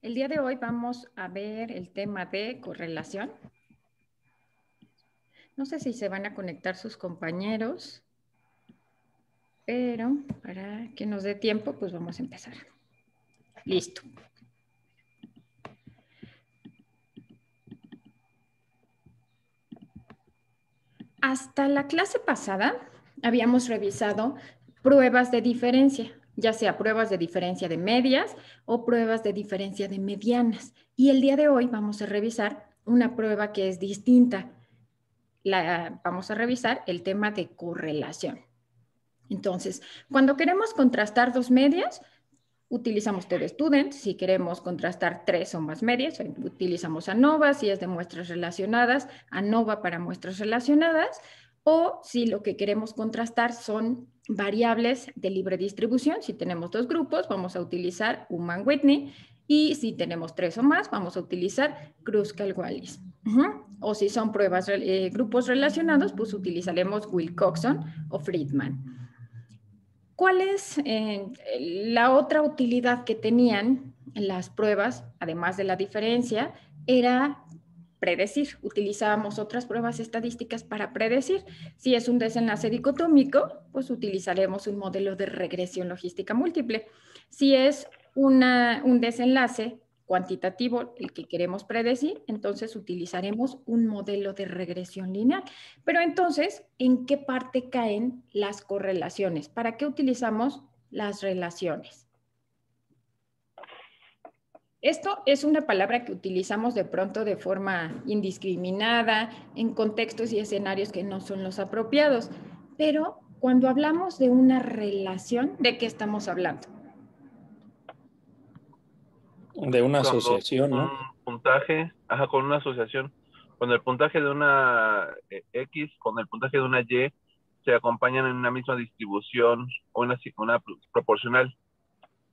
El día de hoy vamos a ver el tema de correlación. No sé si se van a conectar sus compañeros, pero para que nos dé tiempo, pues vamos a empezar. Listo. Hasta la clase pasada habíamos revisado pruebas de diferencia, ya sea pruebas de diferencia de medias o pruebas de diferencia de medianas. Y el día de hoy vamos a revisar una prueba que es distinta. Vamos a revisar el tema de correlación. Entonces, cuando queremos contrastar dos medias, utilizamos TDStudent. Si queremos contrastar tres o más medias, utilizamos ANOVA. Si es de muestras relacionadas, ANOVA para muestras relacionadas. O si lo que queremos contrastar son variables de libre distribución, si tenemos dos grupos, vamos a utilizar Ullmann-Whitney. Y si tenemos tres o más, vamos a utilizar Kruskal-Wallis. O si son pruebas, grupos relacionados, pues utilizaremos Wilcoxon o Friedman. ¿Cuál es la otra utilidad que tenían las pruebas, además de la diferencia? Era predecir. Utilizábamos otras pruebas estadísticas para predecir. Si es un desenlace dicotómico, pues utilizaremos un modelo de regresión logística múltiple. Si es un desenlace cuantitativo, el que queremos predecir, entonces utilizaremos un modelo de regresión lineal. Pero entonces, ¿en qué parte caen las correlaciones? ¿Para qué utilizamos las relaciones? Esto es una palabra que utilizamos de pronto de forma indiscriminada, en contextos y escenarios que no son los apropiados. Pero cuando hablamos de una relación, ¿de qué estamos hablando? De una asociación, ¿no? Un puntaje, con una asociación. Cuando el puntaje de una X con el puntaje de una Y se acompañan en una misma distribución o una proporcional.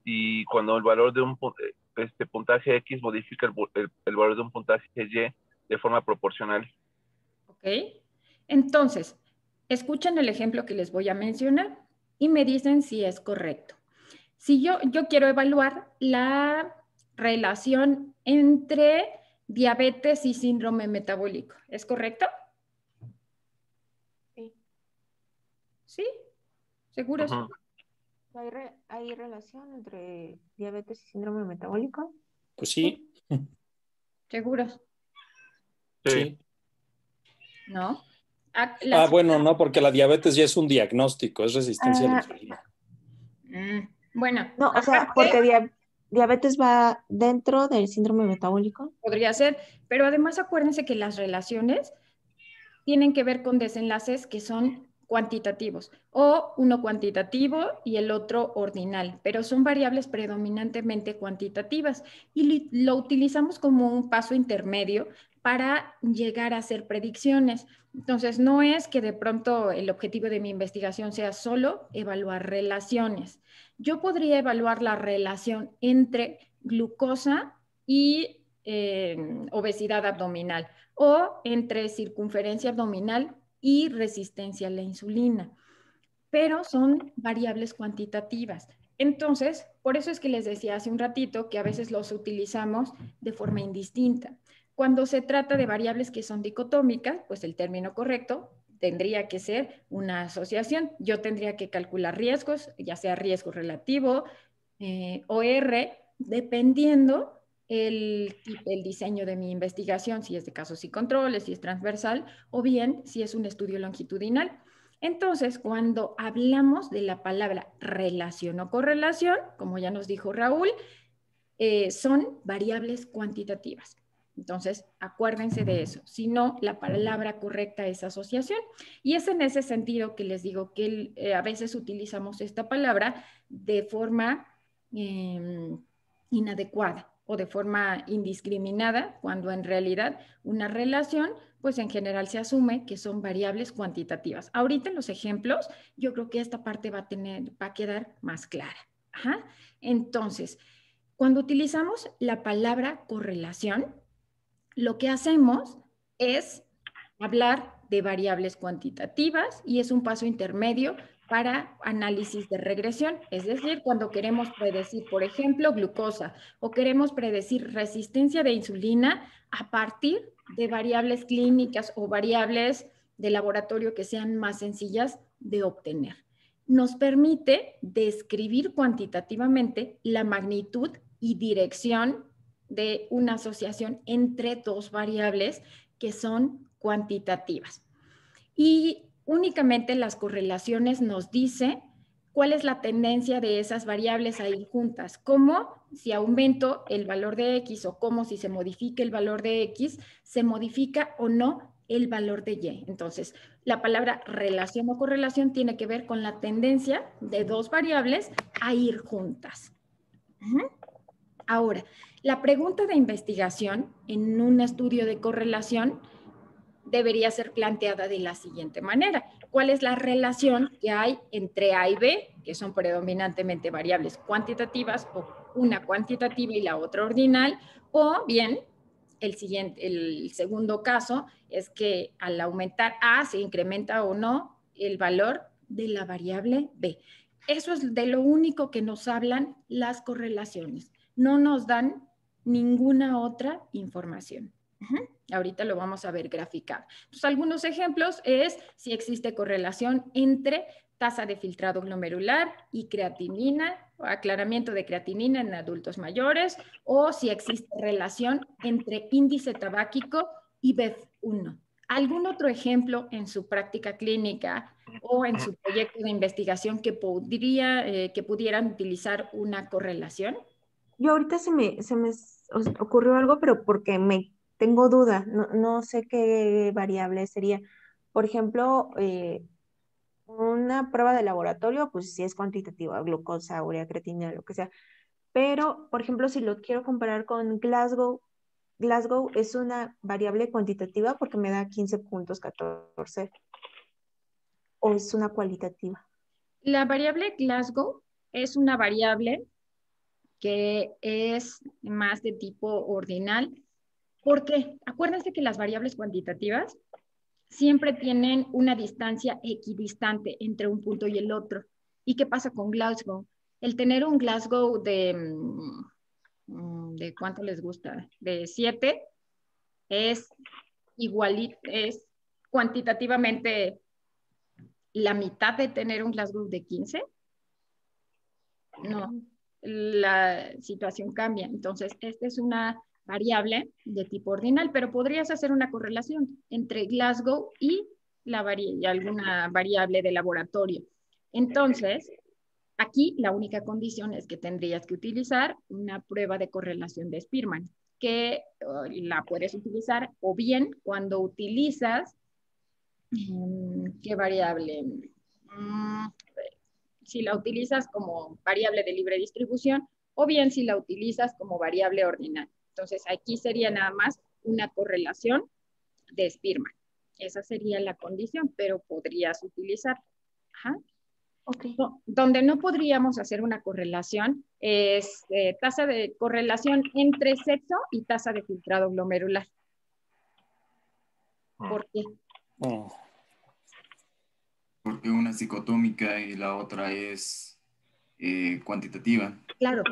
Y cuando el valor de un puntaje X modifica el valor de un puntaje Y de forma proporcional. Ok. Entonces, escuchen el ejemplo que les voy a mencionar y me dicen si es correcto. Si yo quiero evaluar la relación entre diabetes y síndrome metabólico, ¿es correcto? Sí. ¿Sí? ¿Seguros? ¿Hay relación entre diabetes y síndrome metabólico? Pues sí. ¿Seguros? Sí. ¿No? Bueno, no, porque la diabetes ya es un diagnóstico, es resistencia a la insulina. Bueno. No, o sea, porque diabetes va dentro del síndrome metabólico. Podría ser, pero además acuérdense que las relaciones tienen que ver con desenlaces que son cuantitativos, o uno cuantitativo y el otro ordinal, pero son variables predominantemente cuantitativas y lo utilizamos como un paso intermedio para llegar a hacer predicciones. Entonces, no es que de pronto el objetivo de mi investigación sea solo evaluar relaciones. Yo podría evaluar la relación entre glucosa y obesidad abdominal, o entre circunferencia abdominal y resistencia a la insulina, pero son variables cuantitativas. Entonces, por eso es que les decía hace un ratito que a veces los utilizamos de forma indistinta. Cuando se trata de variables que son dicotómicas, pues el término correcto tendría que ser una asociación. Yo tendría que calcular riesgos, ya sea riesgo relativo o R, dependiendo el diseño de mi investigación, si es de casos y controles, si es transversal, o bien si es un estudio longitudinal. Entonces, cuando hablamos de la palabra relación o correlación, como ya nos dijo Raúl, son variables cuantitativas. Entonces, acuérdense de eso. Si no, la palabra correcta es asociación. Y es en ese sentido que les digo que a veces utilizamos esta palabra de forma inadecuada o de forma indiscriminada, cuando en realidad una relación, pues en general se asume que son variables cuantitativas. Ahorita en los ejemplos, yo creo que esta parte va a quedar más clara. Ajá. Entonces, cuando utilizamos la palabra correlación, lo que hacemos es hablar de variables cuantitativas y es un paso intermedio para análisis de regresión, es decir, cuando queremos predecir, por ejemplo, glucosa o queremos predecir resistencia de insulina a partir de variables clínicas o variables de laboratorio que sean más sencillas de obtener. Nos permite describir cuantitativamente la magnitud y dirección de una asociación entre dos variables que son cuantitativas. Y únicamente las correlaciones nos dicen cuál es la tendencia de esas variables a ir juntas, como si aumento el valor de X o como si se modifica el valor de X, se modifica o no el valor de Y. Entonces, la palabra relación o correlación tiene que ver con la tendencia de dos variables a ir juntas. Ahora, la pregunta de investigación en un estudio de correlación debería ser planteada de la siguiente manera. ¿Cuál es la relación que hay entre A y B, que son predominantemente variables cuantitativas, o una cuantitativa y la otra ordinal? O bien, el segundo caso es que al aumentar A se incrementa o no el valor de la variable B. Eso es de lo único que nos hablan las correlaciones. No nos dan ninguna otra información. Ahorita lo vamos a ver graficado. Entonces, algunos ejemplos es si existe correlación entre tasa de filtrado glomerular y creatinina, o aclaramiento de creatinina en adultos mayores, o si existe relación entre índice tabáquico y BEF1. ¿Algún otro ejemplo en su práctica clínica o en su proyecto de investigación que pudieran utilizar una correlación? Yo ahorita se me ocurrió algo, pero porque tengo duda, no sé qué variable sería. Por ejemplo, una prueba de laboratorio, pues sí es cuantitativa, glucosa, urea, creatinina, lo que sea. Pero, por ejemplo, si lo quiero comparar con Glasgow es una variable cuantitativa porque me da 15.14. ¿O es una cualitativa? La variable Glasgow es una variable que es más de tipo ordinal. ¿Por qué? Acuérdense que las variables cuantitativas siempre tienen una distancia equidistante entre un punto y el otro. ¿Y qué pasa con Glasgow? El tener un Glasgow ¿de cuánto les gusta? De 7 es es cuantitativamente la mitad de tener un Glasgow de 15. No, la situación cambia. Entonces, esta es una variable de tipo ordinal, pero podrías hacer una correlación entre Glasgow y alguna variable de laboratorio. Entonces, aquí la única condición es que tendrías que utilizar una prueba de correlación de Spearman, que la puedes utilizar o bien cuando utilizas, ¿qué variable? Si la utilizas como variable de libre distribución o bien si la utilizas como variable ordinal. Entonces, aquí sería nada más una correlación de Spearman. Esa sería la condición, pero podrías utilizar. Okay. Donde no podríamos hacer una correlación es tasa de correlación entre sexo y tasa de filtrado glomerular. ¿Por qué? Porque una es dicotómica y la otra es cuantitativa. Claro.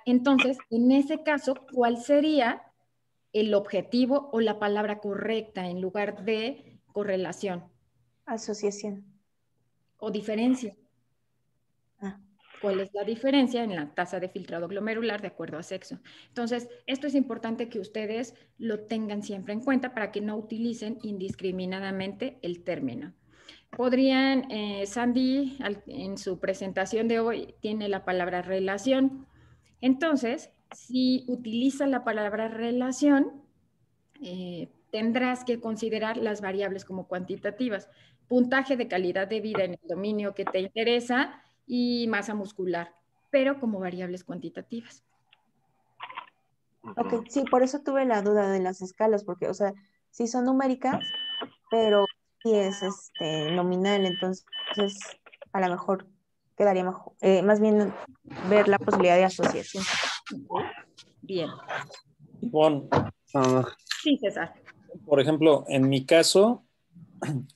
Entonces, en ese caso, ¿cuál sería el objetivo o la palabra correcta en lugar de correlación? Asociación. O diferencia. ¿Cuál es la diferencia en la tasa de filtrado glomerular de acuerdo a sexo? Entonces, esto es importante que ustedes lo tengan siempre en cuenta para que no utilicen indiscriminadamente el término. Podrían, Sandy, en su presentación de hoy, tiene la palabra relación. Entonces, si utiliza la palabra relación, tendrás que considerar las variables como cuantitativas. Puntaje de calidad de vida en el dominio que te interesa y masa muscular, pero como variables cuantitativas. Ok, sí, por eso tuve la duda de las escalas, porque, o sea, sí son numéricas, pero sí es nominal, entonces a lo mejor quedaría mejor, más bien ver la posibilidad de asociación. Bien. Bueno, sí, César. por ejemplo, en mi caso,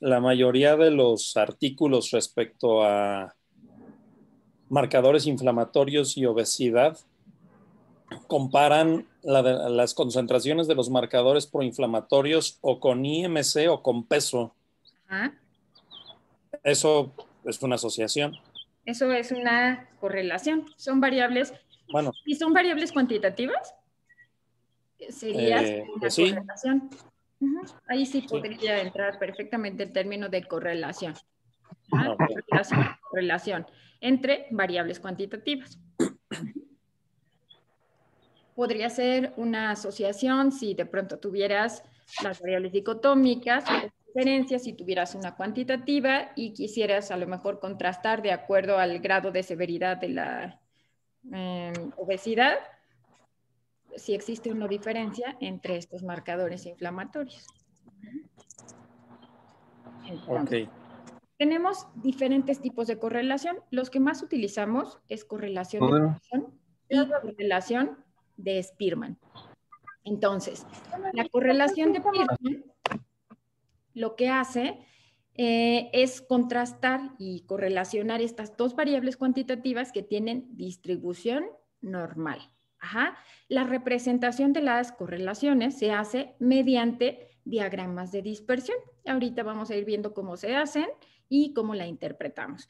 la mayoría de los artículos respecto a marcadores inflamatorios y obesidad comparan las concentraciones de los marcadores proinflamatorios o con IMC o con peso. Ajá. Eso es una asociación. Eso es una correlación. Son variables. Bueno. ¿Y son variables cuantitativas? Sería una pues sí. correlación. Ahí sí podría entrar perfectamente el término de correlación. Okay. Correlación entre variables cuantitativas. Podría ser una asociación si de pronto tuvieras las variables dicotómicas, diferencias, si tuvieras una cuantitativa y quisieras a lo mejor contrastar de acuerdo al grado de severidad de la obesidad, si existe una diferencia entre estos marcadores inflamatorios. Entonces, tenemos diferentes tipos de correlación. Los que más utilizamos es correlación de Pearson y correlación de Spearman. Entonces, la correlación de Pearson lo que hace es contrastar y correlacionar estas dos variables cuantitativas que tienen distribución normal. Ajá. La representación de las correlaciones se hace mediante diagramas de dispersión. Ahorita vamos a ir viendo cómo se hacen y cómo la interpretamos.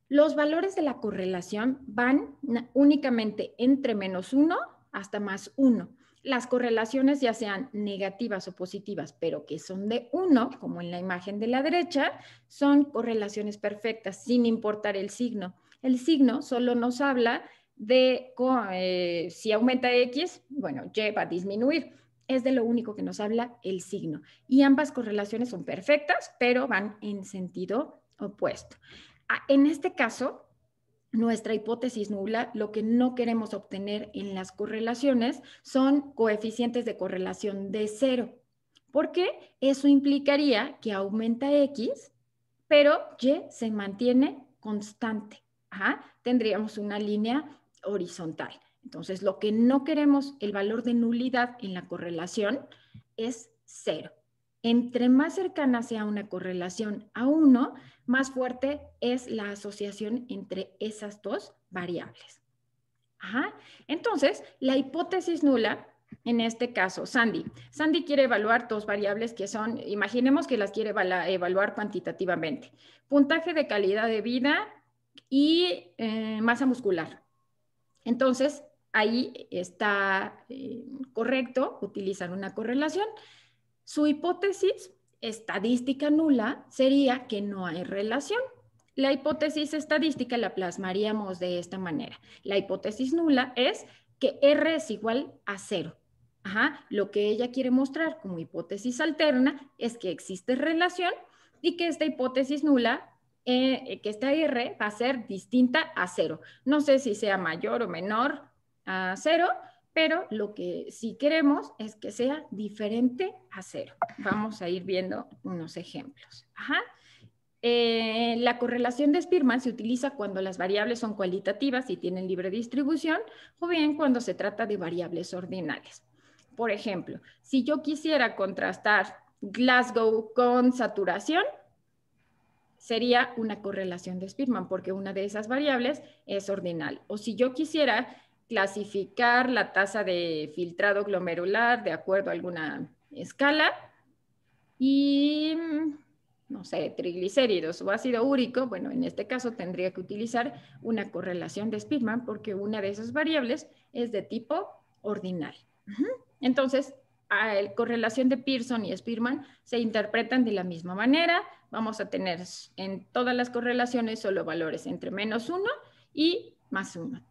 Los valores de la correlación van únicamente entre -1 hasta +1. Las correlaciones, ya sean negativas o positivas, pero que son de 1, como en la imagen de la derecha, son correlaciones perfectas, sin importar el signo. El signo solo nos habla de si aumenta X, bueno, Y va a disminuir. Es de lo único que nos habla el signo. Y ambas correlaciones son perfectas, pero van en sentido opuesto. En este caso, nuestra hipótesis nula, lo que no queremos obtener en las correlaciones son coeficientes de correlación de 0, porque eso implicaría que aumenta X, pero Y se mantiene constante. Ajá. Tendríamos una línea horizontal. Entonces, lo que no queremos, el valor de nulidad en la correlación es 0. Entre más cercana sea una correlación a 1, más fuerte es la asociación entre esas dos variables. Ajá. Entonces, la hipótesis nula, en este caso, Sandy quiere evaluar dos variables que son, imaginemos que las quiere evaluar cuantitativamente. Puntaje de calidad de vida y masa muscular. Entonces, ahí está correcto utilizar una correlación. Su hipótesis estadística nula sería que no hay relación. La hipótesis estadística la plasmaríamos de esta manera. La hipótesis nula es que R es igual a 0. Ajá. Lo que ella quiere mostrar como hipótesis alterna es que existe relación y que esta hipótesis nula, que esta R va a ser distinta a 0. No sé si sea mayor o menor a 0, pero lo que sí queremos es que sea diferente a 0. Vamos a ir viendo unos ejemplos. Ajá. La correlación de Spearman se utiliza cuando las variables son cualitativas y tienen libre distribución, o bien cuando se trata de variables ordinales. Por ejemplo, si yo quisiera contrastar Glasgow con saturación, sería una correlación de Spearman, porque una de esas variables es ordinal. O si yo quisiera clasificar la tasa de filtrado glomerular de acuerdo a alguna escala y, no sé, triglicéridos o ácido úrico, bueno, en este caso tendría que utilizar una correlación de Spearman porque una de esas variables es de tipo ordinal. Entonces, la correlación de Pearson y Spearman se interpretan de la misma manera. Vamos a tener en todas las correlaciones solo valores entre -1 y +1.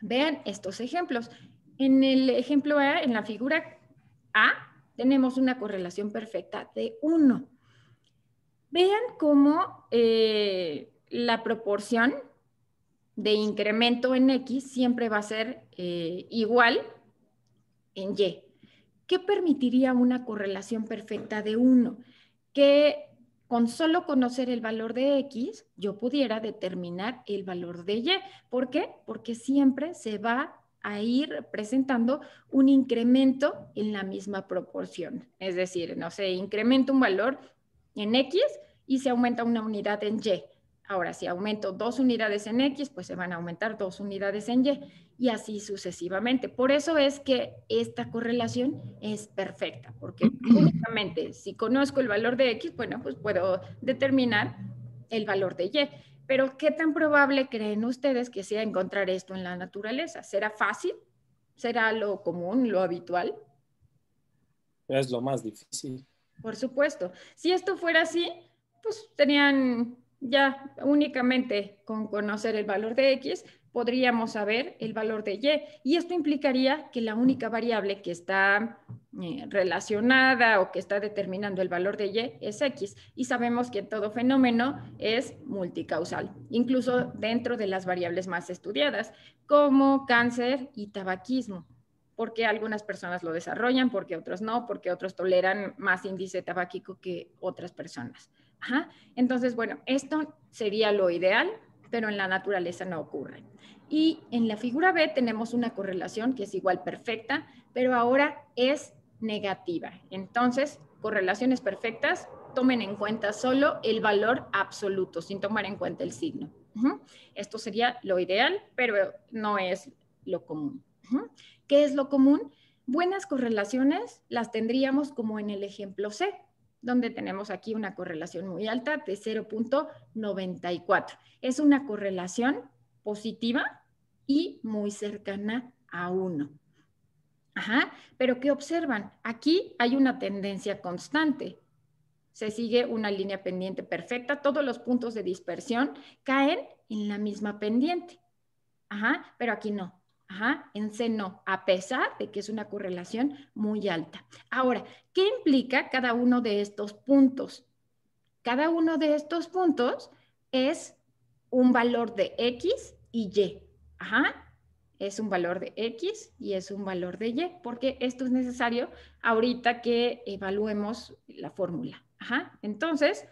Vean estos ejemplos. En el ejemplo A, en la figura A, tenemos una correlación perfecta de 1. Vean cómo la proporción de incremento en X siempre va a ser igual en Y. ¿Qué permitiría una correlación perfecta de 1? Que con solo conocer el valor de X, yo pudiera determinar el valor de Y. ¿Por qué? Porque siempre se va a ir presentando un incremento en la misma proporción. Es decir, no sé, incremento un valor en X y se aumenta una unidad en Y. Ahora, si aumento 2 unidades en X, pues se van a aumentar 2 unidades en Y y así sucesivamente. Por eso es que esta correlación es perfecta, porque únicamente si conozco el valor de X, bueno, pues puedo determinar el valor de Y. Pero ¿qué tan probable creen ustedes que sea encontrar esto en la naturaleza? ¿Será fácil? ¿Será lo común, lo habitual? Es lo más difícil. Por supuesto. Si esto fuera así, pues tenían ya únicamente con conocer el valor de X, podríamos saber el valor de Y. Y esto implicaría que la única variable que está relacionada o que está determinando el valor de Y es X. Y sabemos que todo fenómeno es multicausal, incluso dentro de las variables más estudiadas, como cáncer y tabaquismo. Porque algunas personas lo desarrollan, porque otros no, porque otros toleran más índice tabáquico que otras personas. Ajá. Entonces, bueno, esto sería lo ideal, pero en la naturaleza no ocurre. Y en la figura B tenemos una correlación que es igual perfecta, pero ahora es negativa. Entonces, correlaciones perfectas, tomen en cuenta solo el valor absoluto, sin tomar en cuenta el signo. Esto sería lo ideal, pero no es lo común. ¿Qué es lo común? Buenas correlaciones las tendríamos como en el ejemplo C, donde tenemos aquí una correlación muy alta de 0.94. Es una correlación positiva y muy cercana a 1. Ajá, pero ¿qué observan? Aquí hay una tendencia constante. Se sigue una línea pendiente perfecta. Todos los puntos de dispersión caen en la misma pendiente. Ajá, pero aquí no. Ajá, en C no, a pesar de que es una correlación muy alta. Ahora, ¿qué implica cada uno de estos puntos? Cada uno de estos puntos es un valor de X y Y. Ajá, es un valor de X y es un valor de Y, porque esto es necesario ahorita que evaluemos la fórmula. Ajá, entonces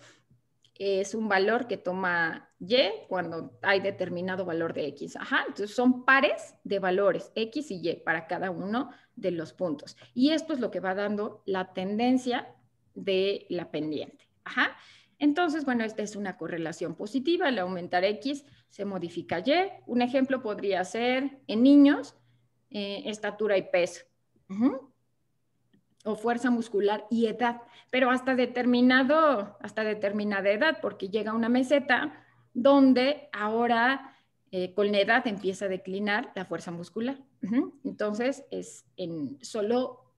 es un valor que toma Y cuando hay determinado valor de X. Ajá, entonces son pares de valores X y Y para cada uno de los puntos. Y esto es lo que va dando la tendencia de la pendiente. Ajá, entonces, bueno, esta es una correlación positiva. Al aumentar X se modifica Y. Un ejemplo podría ser en niños, estatura y peso. O fuerza muscular y edad, pero hasta determinada edad, porque llega una meseta donde ahora con la edad empieza a declinar la fuerza muscular. Entonces es en solo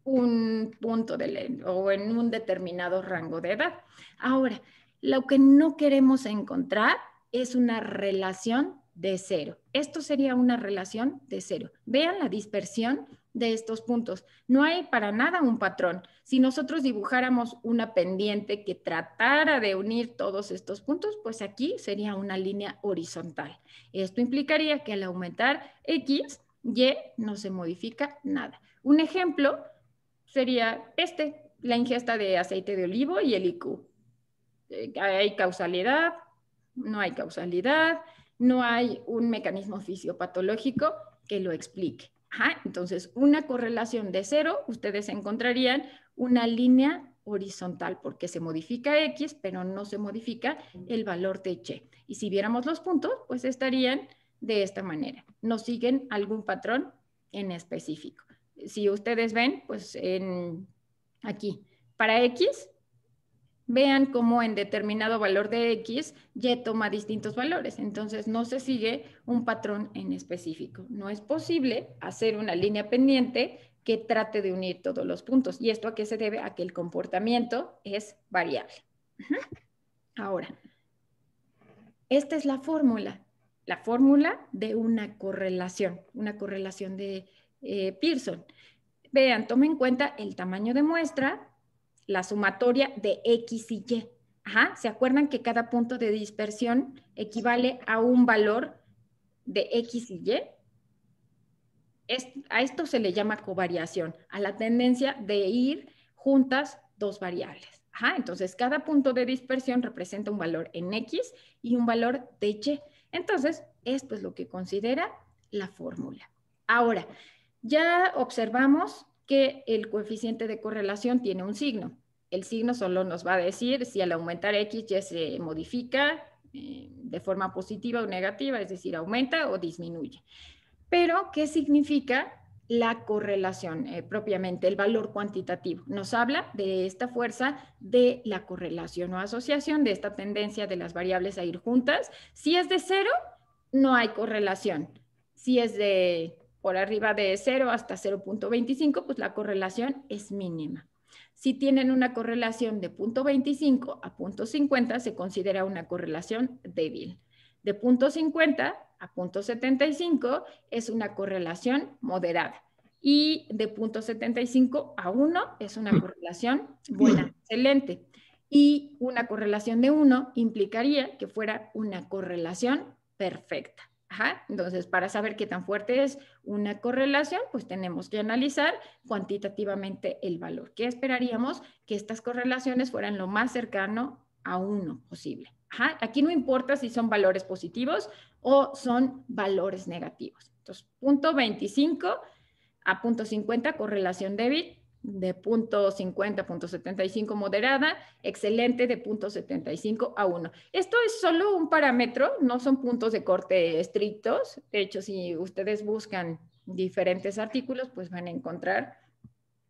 un punto o en un determinado rango de edad. Ahora, lo que no queremos encontrar es una relación de cero. Esto sería una relación de cero. Vean la dispersión de estos puntos. No hay para nada un patrón. Si nosotros dibujáramos una pendiente que tratara de unir todos estos puntos, pues aquí sería una línea horizontal. Esto implicaría que al aumentar X, Y no se modifica nada. Un ejemplo sería la ingesta de aceite de olivo y el IQ. ¿Hay causalidad? No hay causalidad. No hay un mecanismo fisiopatológico que lo explique. Ajá, entonces, una correlación de cero, ustedes encontrarían una línea horizontal porque se modifica X, pero no se modifica el valor de Y. Y si viéramos los puntos, pues estarían de esta manera. No siguen algún patrón en específico. Si ustedes ven, pues aquí, para X, vean cómo en determinado valor de X, Y toma distintos valores. Entonces, no se sigue un patrón en específico. No es posible hacer una línea pendiente que trate de unir todos los puntos. ¿Y esto a qué se debe? A que el comportamiento es variable. Ahora, esta es la fórmula de una correlación de Pearson. Vean, tomen en cuenta el tamaño de muestra, la sumatoria de X y Y. Ajá, ¿se acuerdan que cada punto de dispersión equivale a un valor de X y Y? A esto se le llama covariación, a la tendencia de ir juntas dos variables. Ajá, entonces, cada punto de dispersión representa un valor en X y un valor de Y. Entonces, esto es lo que considera la fórmula. Ahora, ya observamos que el coeficiente de correlación tiene un signo. el signo solo nos va a decir si al aumentar X ya se modifica de forma positiva o negativa, es decir, aumenta o disminuye. Pero, ¿qué significa la correlación propiamente, el valor cuantitativo? Nos habla de esta fuerza de la correlación o asociación, de esta tendencia de las variables a ir juntas. Si es de 0, no hay correlación. Si es de por arriba de 0 hasta 0.25, pues la correlación es mínima. Si tienen una correlación de 0.25 a 0.50, se considera una correlación débil. De 0.50 a 0.75 es una correlación moderada. Y de 0.75 a 1 es una correlación buena, excelente. Y una correlación de 1 implicaría que fuera una correlación perfecta. Ajá. Entonces, para saber qué tan fuerte es una correlación, pues tenemos que analizar cuantitativamente el valor. ¿Qué esperaríamos? Que estas correlaciones fueran lo más cercano a 1 posible. Ajá. Aquí no importa si son valores positivos o son valores negativos. Entonces, 0.25 a 0.50, correlación débil. De 0.50 a 0.75 moderada, excelente de 0.75 a 1. Esto es solo un parámetro, no son puntos de corte estrictos. De hecho, si ustedes buscan diferentes artículos, pues van a encontrar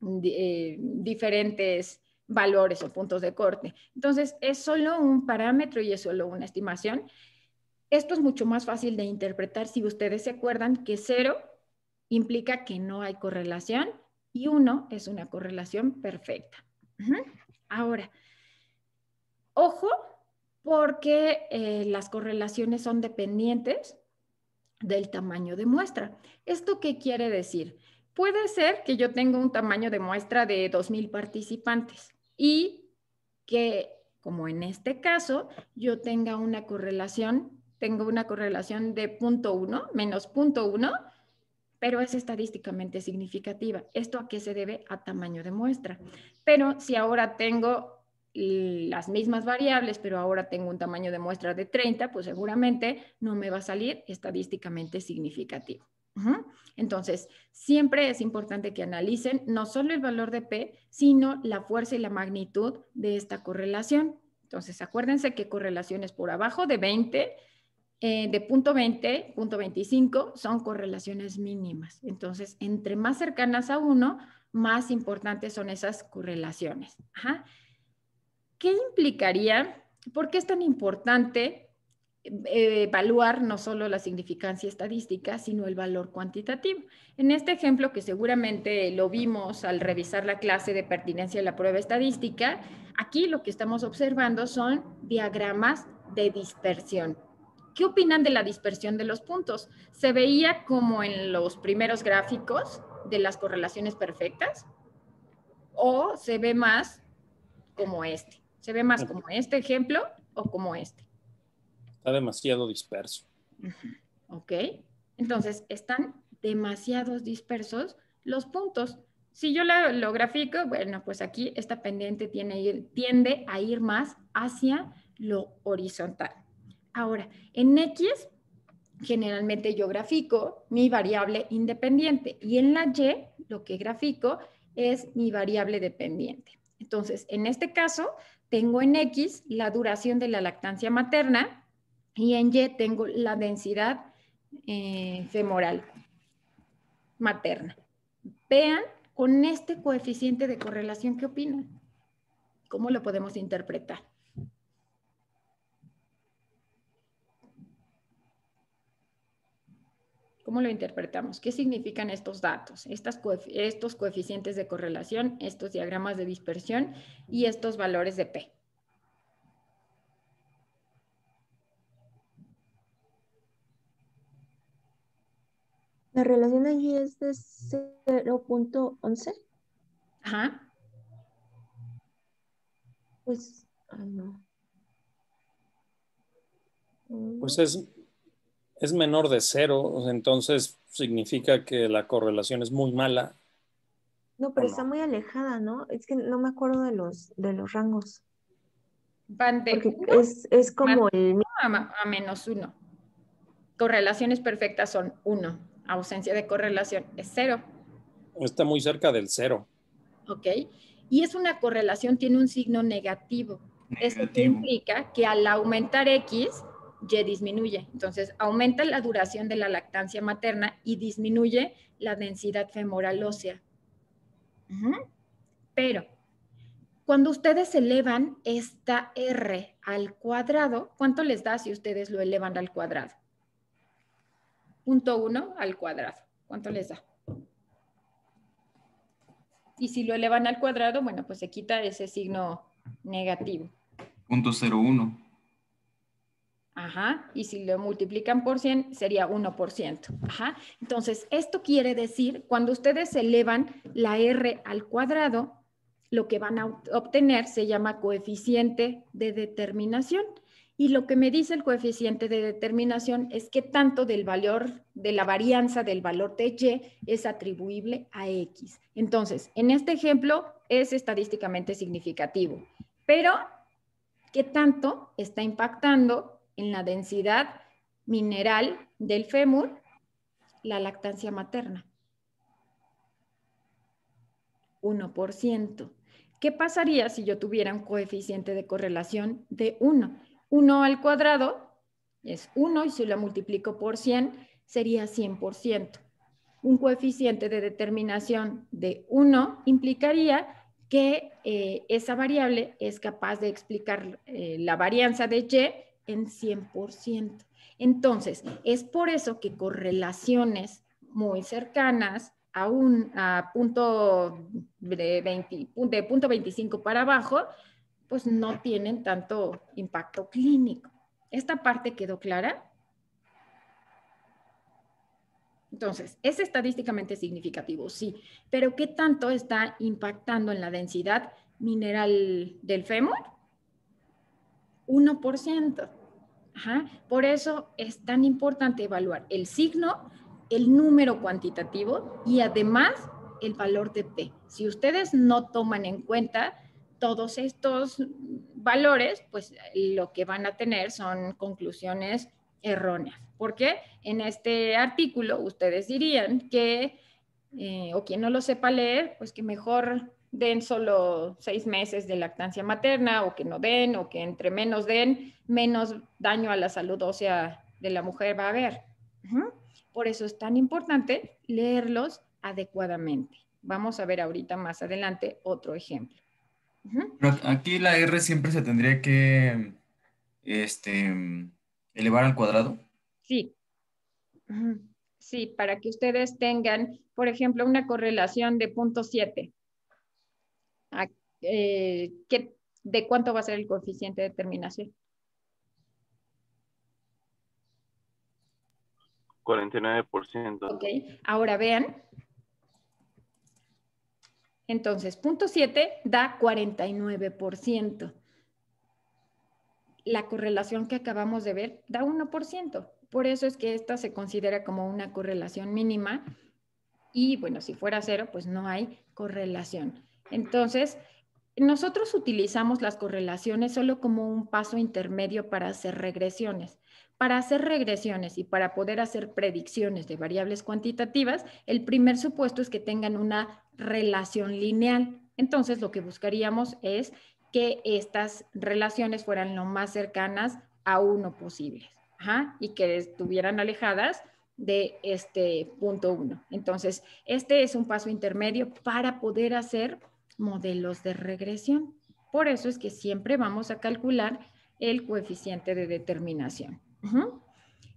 diferentes valores o puntos de corte. Entonces, es solo un parámetro y es solo una estimación. Esto es mucho más fácil de interpretar si ustedes se acuerdan que 0 implica que no hay correlación y 1 es una correlación perfecta. Ahora, ojo, porque las correlaciones son dependientes del tamaño de muestra. ¿Esto qué quiere decir? Puede ser que yo tenga un tamaño de muestra de 2,000 participantes y que, como en este caso, yo tenga una correlación de 0.1 menos 0.1, pero es estadísticamente significativa. ¿Esto a qué se debe? A tamaño de muestra. Pero si ahora tengo las mismas variables, pero ahora tengo un tamaño de muestra de 30, pues seguramente no me va a salir estadísticamente significativo. Entonces, siempre es importante que analicen no solo el valor de P, sino la fuerza y la magnitud de esta correlación. Entonces, acuérdense que correlaciones por abajo de 20, de 0.20, 0.25 son correlaciones mínimas. Entonces, entre más cercanas a 1, más importantes son esas correlaciones. Ajá. ¿Qué implicaría? ¿Por qué es tan importante evaluar no solo la significancia estadística, sino el valor cuantitativo? En este ejemplo, que seguramente lo vimos al revisar la clase de pertinencia de la prueba estadística, aquí lo que estamos observando son diagramas de dispersión. ¿Qué opinan de la dispersión de los puntos? ¿Se veía como en los primeros gráficos de las correlaciones perfectas? ¿O se ve más como este? ¿Se ve más como este ejemplo o como este? Está demasiado disperso. Ok. Entonces, están demasiados dispersos los puntos. Si yo lo grafico, bueno, pues aquí esta pendiente tiende a ir más hacia lo horizontal. Ahora, en X, generalmente yo grafico mi variable independiente y en la Y lo que grafico es mi variable dependiente. Entonces, en este caso, tengo en X la duración de la lactancia materna y en Y tengo la densidad femoral materna. Vean con este coeficiente de correlación, ¿qué opinan? ¿Cómo lo podemos interpretar? ¿Cómo lo interpretamos? ¿Qué significan estos datos? Estos coeficientes de correlación, estos diagramas de dispersión y estos valores de P. La relación allí es de 0.11. Ajá. Pues, no. Pues es menor de 0, entonces significa que la correlación es muy mala. No, pero está muy alejada, ¿no? Es que no me acuerdo de los rangos. Van de Porque 1 es como el... a menos 1. Correlaciones perfectas son 1. Ausencia de correlación es 0. Está muy cerca del 0. ¿Ok? Y es una correlación, tiene un signo negativo. Esto implica que al aumentar X, Y disminuye. Entonces, aumenta la duración de la lactancia materna y disminuye la densidad femoral ósea. Pero, cuando ustedes elevan esta R al cuadrado, ¿cuánto les da si ustedes lo elevan al cuadrado? 0.1 al cuadrado. ¿Cuánto les da? Y si lo elevan al cuadrado, bueno, pues se quita ese signo negativo. 0.01. Ajá, y si lo multiplican por 100 sería 1%. Ajá, entonces esto quiere decir, cuando ustedes elevan la R al cuadrado, lo que van a obtener se llama coeficiente de determinación. Y lo que me dice el coeficiente de determinación es qué tanto del valor, de la varianza del valor de Y es atribuible a X. Entonces, en este ejemplo es estadísticamente significativo, pero ¿qué tanto está impactando en la densidad mineral del fémur la lactancia materna? 1%. ¿Qué pasaría si yo tuviera un coeficiente de correlación de 1? 1 al cuadrado es 1 y si lo multiplico por 100 sería 100%. Un coeficiente de determinación de 1 implicaría que esa variable es capaz de explicar la varianza de Y en 100%. Entonces, es por eso que correlaciones muy cercanas a punto de 25 para abajo, pues no tienen tanto impacto clínico. ¿Esta parte quedó clara? Entonces, es estadísticamente significativo, sí, pero ¿qué tanto está impactando en la densidad mineral del fémur? 1%. Ajá. Por eso es tan importante evaluar el signo, el número cuantitativo y además el valor de P. Si ustedes no toman en cuenta todos estos valores, pues lo que van a tener son conclusiones erróneas. Porque en este artículo ustedes dirían que, o quien no lo sepa leer, pues que mejor den solo 6 meses de lactancia materna o que no den, o que entre menos den, menos daño a la salud ósea de la mujer va a haber. Por eso es tan importante leerlos adecuadamente. Vamos a ver ahorita más adelante otro ejemplo. Pero aquí la R siempre se tendría que elevar al cuadrado. Sí. Sí, para que ustedes tengan, por ejemplo, una correlación de 0.7. ¿De cuánto va a ser el coeficiente de determinación? 49%. Ok, ahora vean. Entonces, 0.7 da 49%. La correlación que acabamos de ver da 1%. Por eso es que esta se considera como una correlación mínima. Y bueno, si fuera 0, pues no hay correlación. Entonces, nosotros utilizamos las correlaciones solo como un paso intermedio para hacer regresiones. Para hacer regresiones y para poder hacer predicciones de variables cuantitativas, el primer supuesto es que tengan una relación lineal. Entonces, lo que buscaríamos es que estas relaciones fueran lo más cercanas a 1 posibles. Y que estuvieran alejadas de este punto 1. Entonces, este es un paso intermedio para poder hacer modelos de regresión. Por eso es que siempre vamos a calcular el coeficiente de determinación.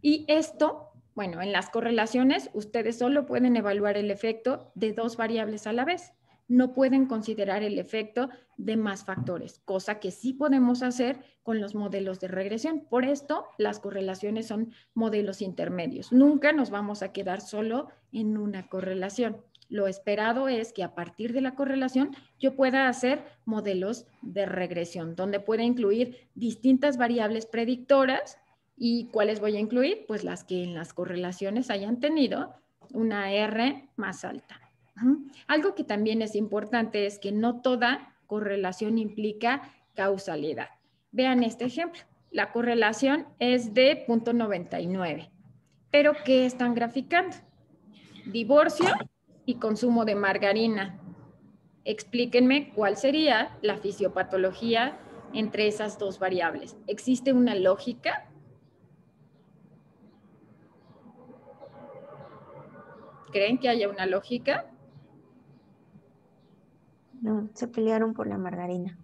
Y esto, bueno, en las correlaciones ustedes solo pueden evaluar el efecto de 2 variables a la vez. No pueden considerar el efecto de más factores, cosa que sí podemos hacer con los modelos de regresión. Por esto, las correlaciones son modelos intermedios. Nunca nos vamos a quedar solo en una correlación. Lo esperado es que a partir de la correlación yo pueda hacer modelos de regresión, donde pueda incluir distintas variables predictoras. ¿Y cuáles voy a incluir? Pues las que en las correlaciones hayan tenido una R más alta. Algo que también es importante es que no toda correlación implica causalidad. Vean este ejemplo. La correlación es de 0.99. ¿Pero qué están graficando? Divorcio y consumo de margarina. Explíquenme cuál sería la fisiopatología entre esas dos variables. ¿Existe una lógica? ¿Creen que haya una lógica? No, se pelearon por la margarina.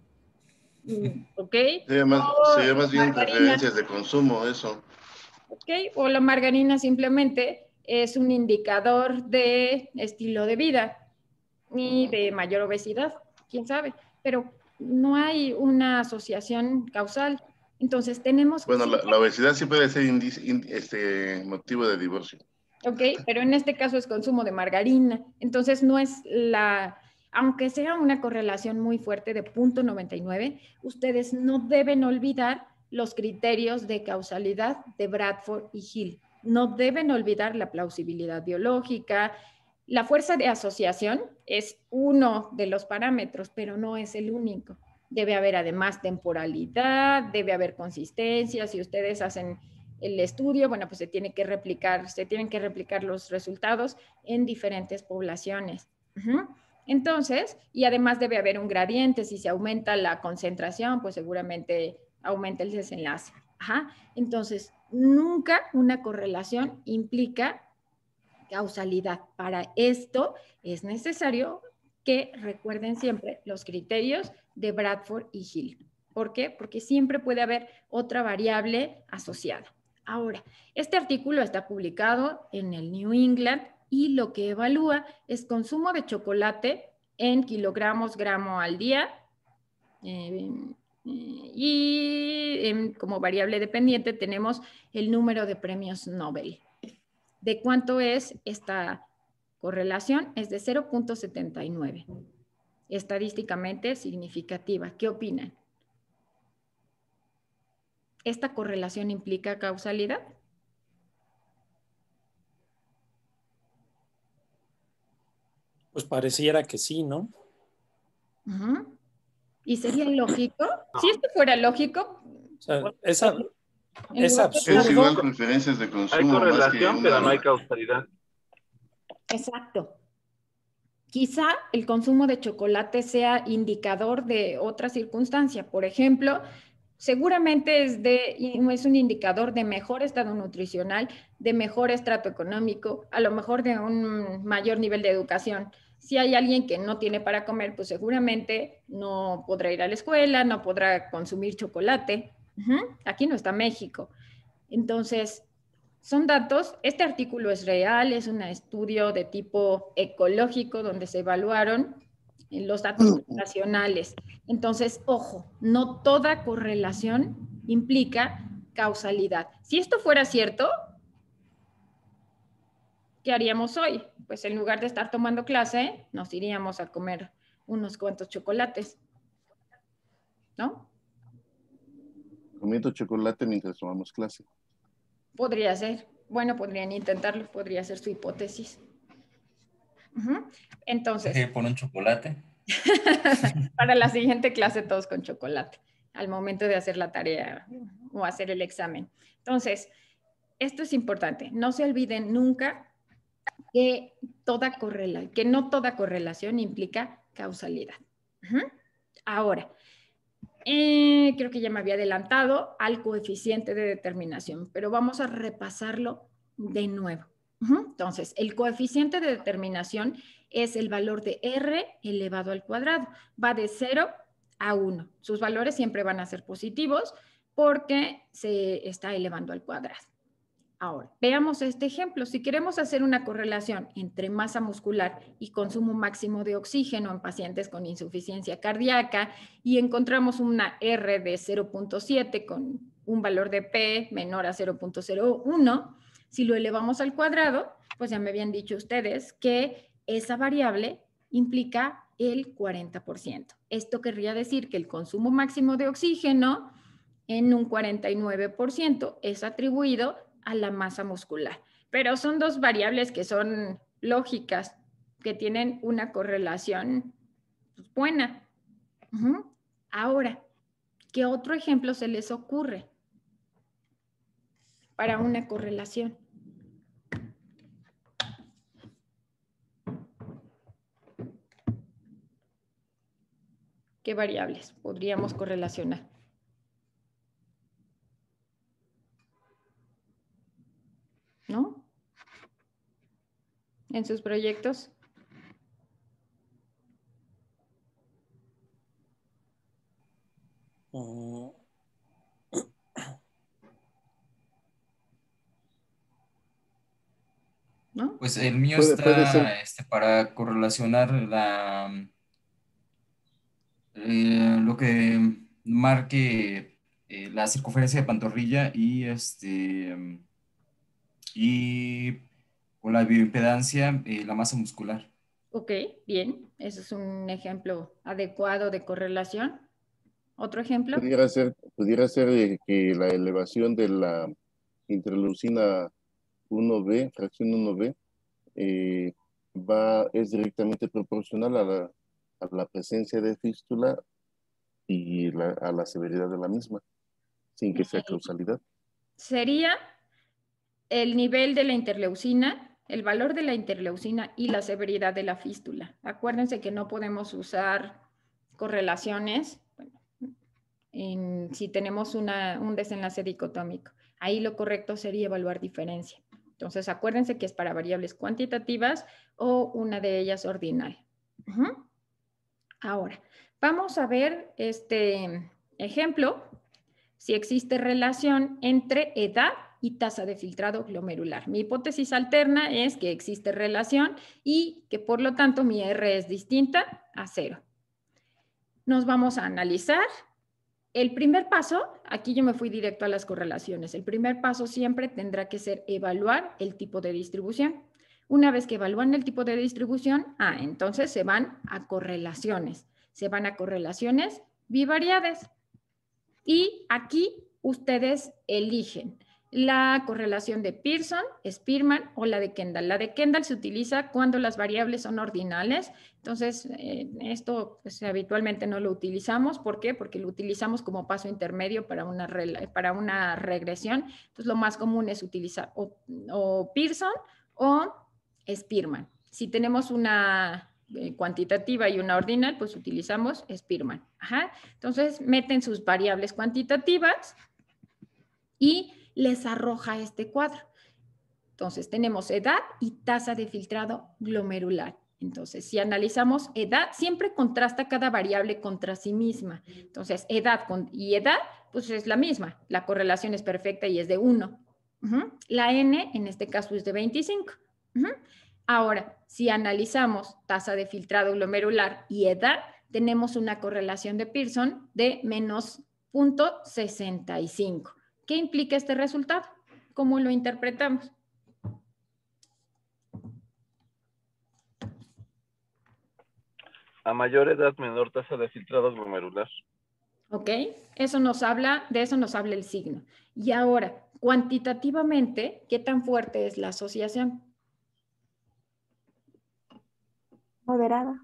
¿Ok? Sería más bien Margarina, preferencias de consumo, eso. ¿ok? O la margarina simplemente es un indicador de estilo de vida y de mayor obesidad, quién sabe, pero no hay una asociación causal. Entonces tenemos... Bueno, la obesidad sí puede ser motivo de divorcio. Ok, pero en este caso es consumo de margarina. Entonces no es la, aunque sea una correlación muy fuerte de 0.99, ustedes no deben olvidar los criterios de causalidad de Bradford y Hill. No deben olvidar la plausibilidad biológica. La fuerza de asociación es uno de los parámetros, pero no es el único. Debe haber además temporalidad, debe haber consistencia. Si ustedes hacen el estudio, bueno, pues se tienen que replicar los resultados en diferentes poblaciones. Entonces, y además debe haber un gradiente. Si se aumenta la concentración, pues seguramente aumenta el desenlace. Entonces, nunca una correlación implica causalidad. Para esto es necesario que recuerden siempre los criterios de Bradford y Hill. ¿Por qué? Porque siempre puede haber otra variable asociada. Ahora, este artículo está publicado en el New England y lo que evalúa es consumo de chocolate en kilogramos gramo al día y como variable dependiente tenemos el número de premios Nobel. ¿De cuánto es esta correlación? Es de 0.79. Estadísticamente significativa. ¿Qué opinan? ¿Esta correlación implica causalidad? Pues pareciera que sí, ¿no? ¿Y sería lógico? Si esto fuera lógico, o sea, es Es igual preferencias de consumo. Hay correlación, más que pero no hay causalidad. Exacto. Quizá el consumo de chocolate sea indicador de otra circunstancia. Por ejemplo, seguramente es un indicador de mejor estado nutricional, de mejor estrato económico, a lo mejor de un mayor nivel de educación. Si hay alguien que no tiene para comer, pues seguramente no podrá ir a la escuela, no podrá consumir chocolate. Aquí no está México. Entonces, son datos, este artículo es real, es un estudio de tipo ecológico donde se evaluaron los datos nacionales. Entonces, ojo, no toda correlación implica causalidad. Si esto fuera cierto, ¿qué haríamos hoy? Pues en lugar de estar tomando clase, nos iríamos a comer unos cuantos chocolates, ¿no? Comiendo chocolate mientras tomamos clase. Podría ser. Bueno, podrían intentarlo, podría ser su hipótesis. Entonces. ¿Por un chocolate? Para la siguiente clase todos con chocolate, al momento de hacer la tarea o hacer el examen. Entonces, esto es importante. No se olviden nunca que no toda correlación implica causalidad. Ahora, creo que ya me había adelantado al coeficiente de determinación, pero vamos a repasarlo de nuevo. Entonces, el coeficiente de determinación es el valor de R elevado al cuadrado. Va de 0 a 1. Sus valores siempre van a ser positivos porque se está elevando al cuadrado. Ahora, veamos este ejemplo. Si queremos hacer una correlación entre masa muscular y consumo máximo de oxígeno en pacientes con insuficiencia cardíaca y encontramos una R de 0.7 con un valor de P menor a 0.01, si lo elevamos al cuadrado, pues ya me habían dicho ustedes que esa variable implica el 40%. Esto querría decir que el consumo máximo de oxígeno en un 49% es atribuido a la masa muscular. Pero son dos variables que son lógicas, que tienen una correlación buena. Ahora, ¿qué otro ejemplo se les ocurre para una correlación? ¿Qué variables podríamos correlacionar? ¿No? En sus proyectos. ¿No? Pues el mío Puede ser. está para correlacionar lo que marque la circunferencia de pantorrilla y con la bioimpedancia, la masa muscular. Ok, bien. Ese es un ejemplo adecuado de correlación. ¿Otro ejemplo? Pudiera ser que la elevación de la interleucina 1B, fracción 1B, eh, es directamente proporcional a la presencia de fístula y a la severidad de la misma, sin que sea causalidad. Sería el nivel de la interleucina, el valor de la interleucina y la severidad de la fístula. Acuérdense que no podemos usar correlaciones si tenemos un desenlace dicotómico. Ahí lo correcto sería evaluar diferencia. Entonces, acuérdense que es para variables cuantitativas o una de ellas ordinal. Ahora, vamos a ver este ejemplo, si existe relación entre edad y tasa de filtrado glomerular. Mi hipótesis alterna es que existe relación y que por lo tanto mi R es distinta a 0. Nos vamos a analizar. El primer paso, aquí yo me fui directo a las correlaciones. El primer paso siempre tendrá que ser evaluar el tipo de distribución. Una vez que evalúan el tipo de distribución, entonces se van a correlaciones. Se van a correlaciones bivariadas. Y aquí ustedes eligen la correlación de Pearson, Spearman o la de Kendall. La de Kendall se utiliza cuando las variables son ordinales. Entonces, esto pues, habitualmente no lo utilizamos. ¿Por qué? Porque lo utilizamos como paso intermedio para una regresión. Entonces, lo más común es utilizar o Pearson o Spearman. Si tenemos una cuantitativa y una ordinal, pues utilizamos Spearman. Entonces, meten sus variables cuantitativas y les arroja este cuadro. Entonces, tenemos edad y tasa de filtrado glomerular. Entonces, si analizamos edad, siempre contrasta cada variable contra sí misma. Entonces, edad y edad, pues es la misma. La correlación es perfecta y es de 1. La N, en este caso, es de 25. Ahora, si analizamos tasa de filtrado glomerular y edad, tenemos una correlación de Pearson de menos 0.65. ¿Qué implica este resultado? ¿Cómo lo interpretamos? A mayor edad, menor tasa de filtrado glomerular. Ok, de eso nos habla el signo. Y ahora, cuantitativamente, ¿qué tan fuerte es la asociación? Moderada.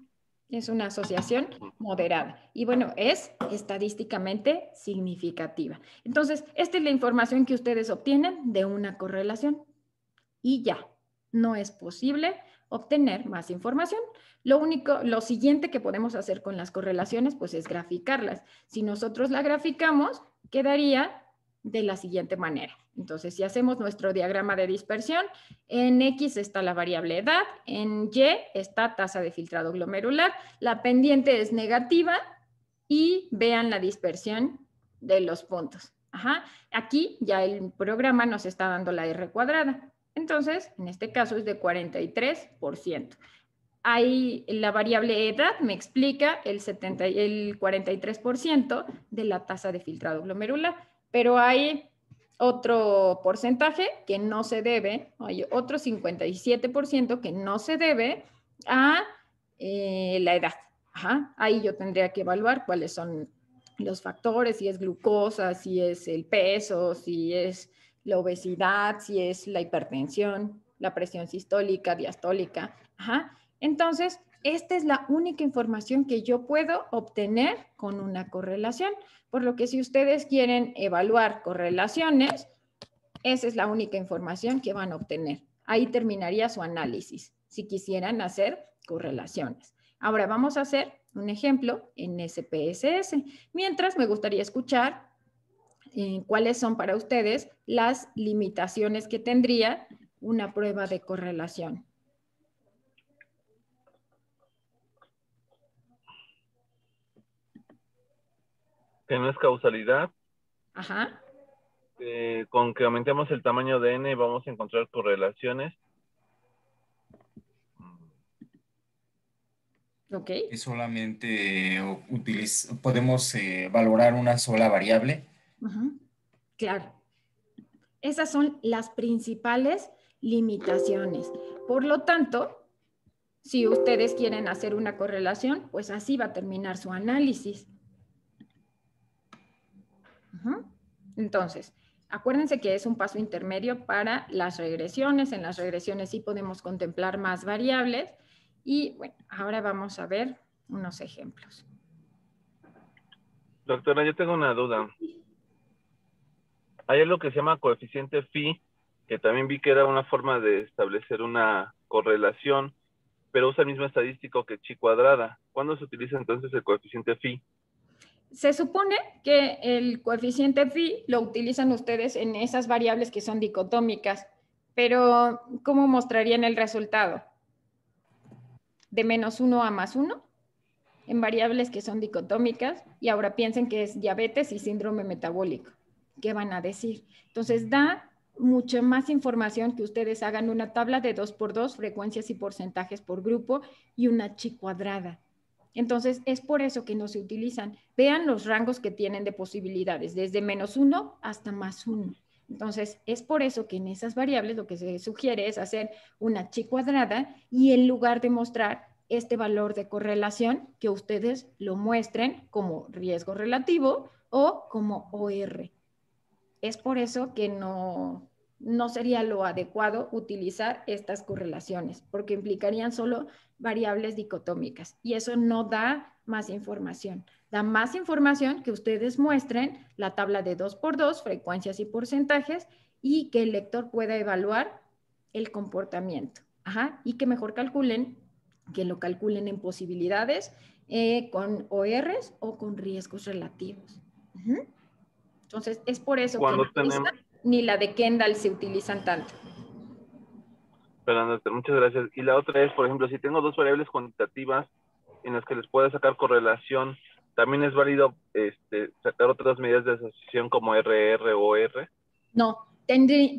Es una asociación moderada. Y bueno, es estadísticamente significativa. Entonces, esta es la información que ustedes obtienen de una correlación. Y ya, no es posible obtener más información. Lo siguiente que podemos hacer con las correlaciones, pues es graficarlas. Si nosotros la graficamos, quedaría de la siguiente manera. Entonces, si hacemos nuestro diagrama de dispersión, en X está la variable edad, en Y está tasa de filtrado glomerular, la pendiente es negativa y vean la dispersión de los puntos. Aquí ya el programa nos está dando la R cuadrada. Entonces, en este caso es de 43%. Ahí la variable edad me explica el 43% de la tasa de filtrado glomerular, pero hay otro porcentaje que no se debe, hay otro 57% que no se debe a la edad. Ahí yo tendría que evaluar cuáles son los factores, si es glucosa, si es el peso, si es la obesidad, si es la hipertensión, la presión sistólica, diastólica. Entonces, esta es la única información que yo puedo obtener con una correlación. Por lo que si ustedes quieren evaluar correlaciones, esa es la única información que van a obtener. Ahí terminaría su análisis, si quisieran hacer correlaciones. Ahora vamos a hacer un ejemplo en SPSS. Mientras me gustaría escuchar cuáles son para ustedes las limitaciones que tendría una prueba de correlación. Que no es causalidad. Ajá. Con que aumentemos el tamaño de n vamos a encontrar correlaciones. Ok. Que solamente podemos valorar una sola variable. Claro. Esas son las principales limitaciones. Por lo tanto, si ustedes quieren hacer una correlación, pues así va a terminar su análisis. Entonces, acuérdense que es un paso intermedio para las regresiones. En las regresiones sí podemos contemplar más variables. Y bueno, ahora vamos a ver unos ejemplos. Doctora, yo tengo una duda. Hay algo que se llama coeficiente phi, que también vi que era una forma de establecer una correlación, pero usa el mismo estadístico que chi cuadrada. ¿Cuándo se utiliza entonces el coeficiente phi? Se supone que el coeficiente phi lo utilizan ustedes en esas variables que son dicotómicas, pero ¿cómo mostrarían el resultado? ¿De -1 a +1? En variables que son dicotómicas, y ahora piensen que es diabetes y síndrome metabólico. ¿Qué van a decir? Entonces da mucha más información que ustedes hagan una tabla de 2×2, frecuencias y porcentajes por grupo, y una chi cuadrada. Entonces, es por eso que no se utilizan. Vean los rangos que tienen de posibilidades, desde -1 hasta +1. Entonces, es por eso que en esas variables lo que se sugiere es hacer una chi cuadrada y en lugar de mostrar este valor de correlación, que ustedes lo muestren como riesgo relativo o como OR. Es por eso que no sería lo adecuado utilizar estas correlaciones, porque implicarían solo variables dicotómicas y eso no da más información. Da más información que ustedes muestren la tabla de 2×2, frecuencias y porcentajes, y que el lector pueda evaluar el comportamiento. Y que mejor que lo calculen en posibilidades, con ORs o con riesgos relativos. Entonces, es por eso que esta ni la de Kendall se utilizan tanto. Perdón, muchas gracias. Y la otra es, por ejemplo, si tengo dos variables cuantitativas en las que les puedo sacar correlación, ¿también es válido sacar otras medidas de asociación como RR o OR? No,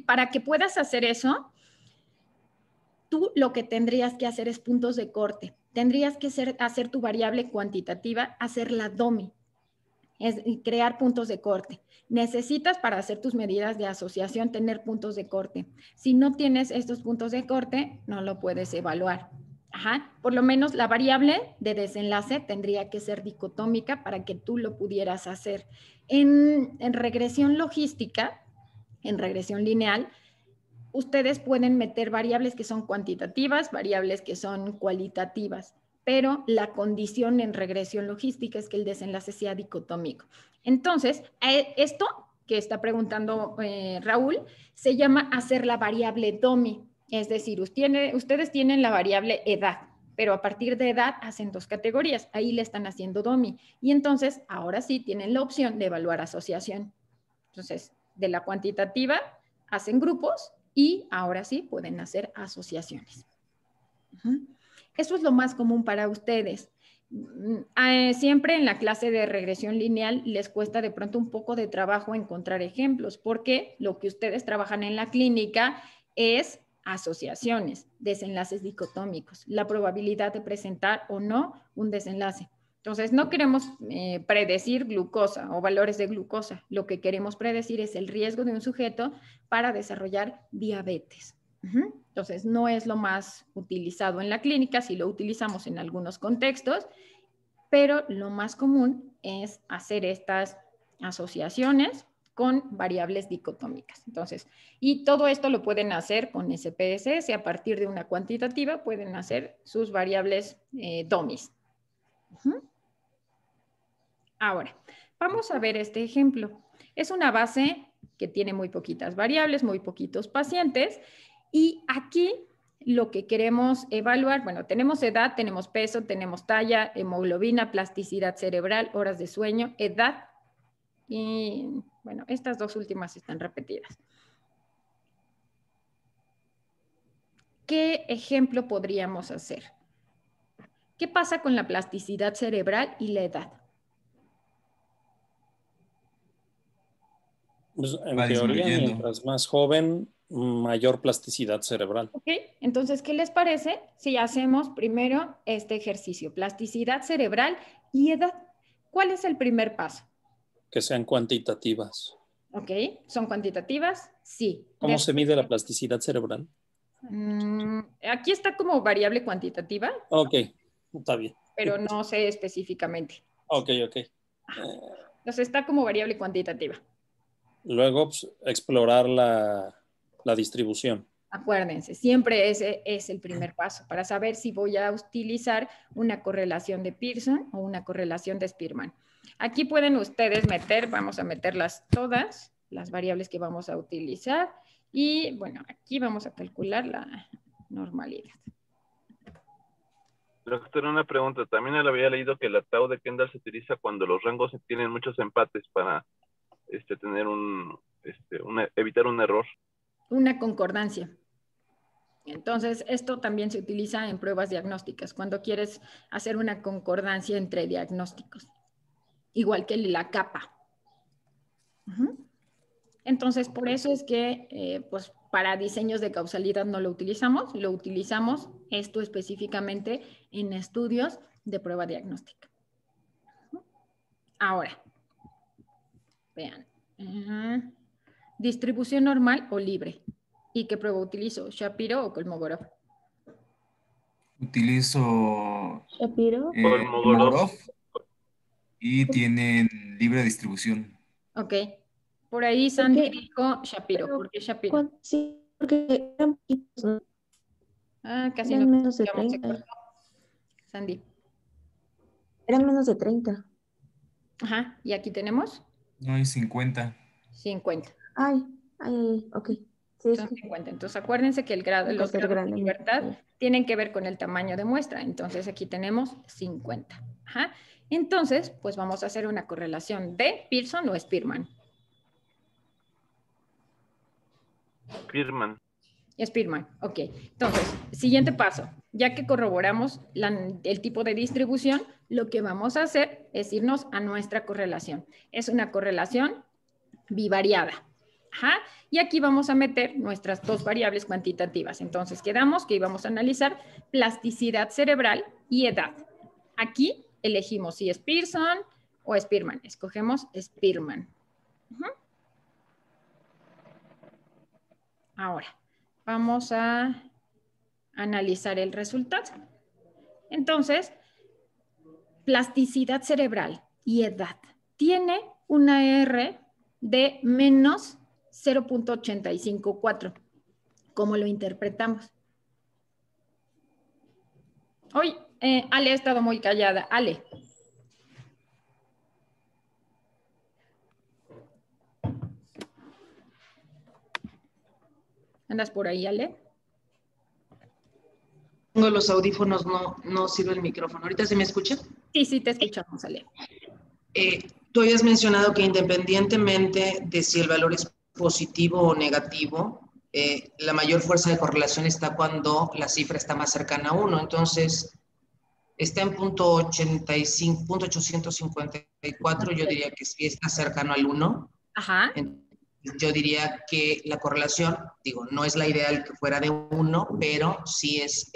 para que puedas hacer eso, tú lo que tendrías que hacer es puntos de corte. Tendrías que hacer tu variable cuantitativa, hacerla DOMI, es crear puntos de corte. Necesitas para hacer tus medidas de asociación tener puntos de corte. Si no tienes estos puntos de corte, no lo puedes evaluar. Por lo menos la variable de desenlace tendría que ser dicotómica para que tú lo pudieras hacer. En regresión logística, en regresión lineal, ustedes pueden meter variables que son cuantitativas, variables que son cualitativas, pero la condición en regresión logística es que el desenlace sea dicotómico. Entonces, esto que está preguntando Raúl se llama hacer la variable DOMI, es decir, ustedes tienen la variable edad, pero a partir de edad hacen dos categorías, ahí le están haciendo DOMI, y entonces ahora sí tienen la opción de evaluar asociación. Entonces, de la cuantitativa hacen grupos y ahora sí pueden hacer asociaciones. Eso es lo más común para ustedes. Siempre en la clase de regresión lineal les cuesta de pronto un poco de trabajo encontrar ejemplos, porque lo que ustedes trabajan en la clínica es asociaciones, desenlaces dicotómicos, la probabilidad de presentar o no un desenlace. Entonces, no queremos predecir glucosa o valores de glucosa. Lo que queremos predecir es el riesgo de un sujeto para desarrollar diabetes. Entonces, no es lo más utilizado en la clínica, sí lo utilizamos en algunos contextos, pero lo más común es hacer estas asociaciones con variables dicotómicas. Entonces, y todo esto lo pueden hacer con SPSS, a partir de una cuantitativa pueden hacer sus variables DOMIs. Ahora, vamos a ver este ejemplo. Es una base que tiene muy poquitas variables, muy poquitos pacientes, y aquí lo que queremos evaluar, bueno, tenemos edad, tenemos peso, tenemos talla, hemoglobina, plasticidad cerebral, horas de sueño, edad y, bueno, estas dos últimas están repetidas. ¿Qué ejemplo podríamos hacer? ¿Qué pasa con la plasticidad cerebral y la edad? Pues, en Va teoría, disminuyendo. mientras más joven, mayor plasticidad cerebral. Ok, entonces, ¿qué les parece si hacemos primero este ejercicio? Plasticidad cerebral y edad. ¿Cuál es el primer paso? Que sean cuantitativas. Ok, ¿son cuantitativas? Sí. ¿Cómo se mide la plasticidad cerebral? Aquí está como variable cuantitativa, Ok, está bien. pero no sé específicamente. Ok. Entonces está como variable cuantitativa. Luego, pues, explorar la distribución. Acuérdense, siempre ese es el primer paso para saber si voy a utilizar una correlación de Pearson o una correlación de Spearman. Aquí pueden ustedes meter, vamos a meterlas todas, las variables que vamos a utilizar. Y bueno, aquí vamos a calcular la normalidad. Doctor, una pregunta. También él había leído que la tau de Kendall se utiliza cuando los rangos tienen muchos empates para tener evitar un error. Una concordancia. Entonces, esto también se utiliza en pruebas diagnósticas, cuando quieres hacer una concordancia entre diagnósticos, igual que la capa. Entonces, por eso es que, pues, para diseños de causalidad no lo utilizamos esto específicamente en estudios de prueba diagnóstica. Ahora, vean, distribución normal o libre. ¿Y qué prueba utilizo? ¿Shapiro o Kolmogorov? Utilizo Shapiro. Kolmogorov y tienen libre distribución. Ok. Por ahí Sandy dijo Shapiro. ¿Por qué Shapiro? Sí, porque eran poquitos, ¿no? Ah, casi Eran no menos de escuchamos, se 30. cortó. Sandy. Eran menos de 30. Ajá. ¿Y aquí tenemos? No hay 50. 50. Ay, ok. Sí, Son 50. Entonces, acuérdense que los grados de libertad tienen que ver con el tamaño de muestra. Entonces, aquí tenemos 50. Ajá. Entonces, pues vamos a hacer una correlación de Pearson o Spearman. Spearman, ok. Entonces, siguiente paso. Ya que corroboramos el tipo de distribución, lo que vamos a hacer es irnos a nuestra correlación. Es una correlación bivariada. Ajá. Y aquí vamos a meter nuestras dos variables cuantitativas. Entonces, quedamos que íbamos a analizar plasticidad cerebral y edad. Aquí elegimos si es Pearson o Spearman. Escogemos Spearman. Ahora, vamos a analizar el resultado. Entonces, plasticidad cerebral y edad. Tiene una R de menos 0.854. ¿Cómo lo interpretamos? Hoy, Ale ha estado muy callada. Ale. ¿Andas por ahí, Ale? Tengo los audífonos, no sirve el micrófono. ¿Ahorita se me escucha? Sí, te escuchamos, Ale. Tú habías mencionado que independientemente de si el valor es positivo o negativo, la mayor fuerza de correlación está cuando la cifra está más cercana a 1. Entonces, está en punto 854, yo diría que sí está cercano al 1. Ajá. Yo diría que la correlación, no es la ideal que fuera de 1, pero sí es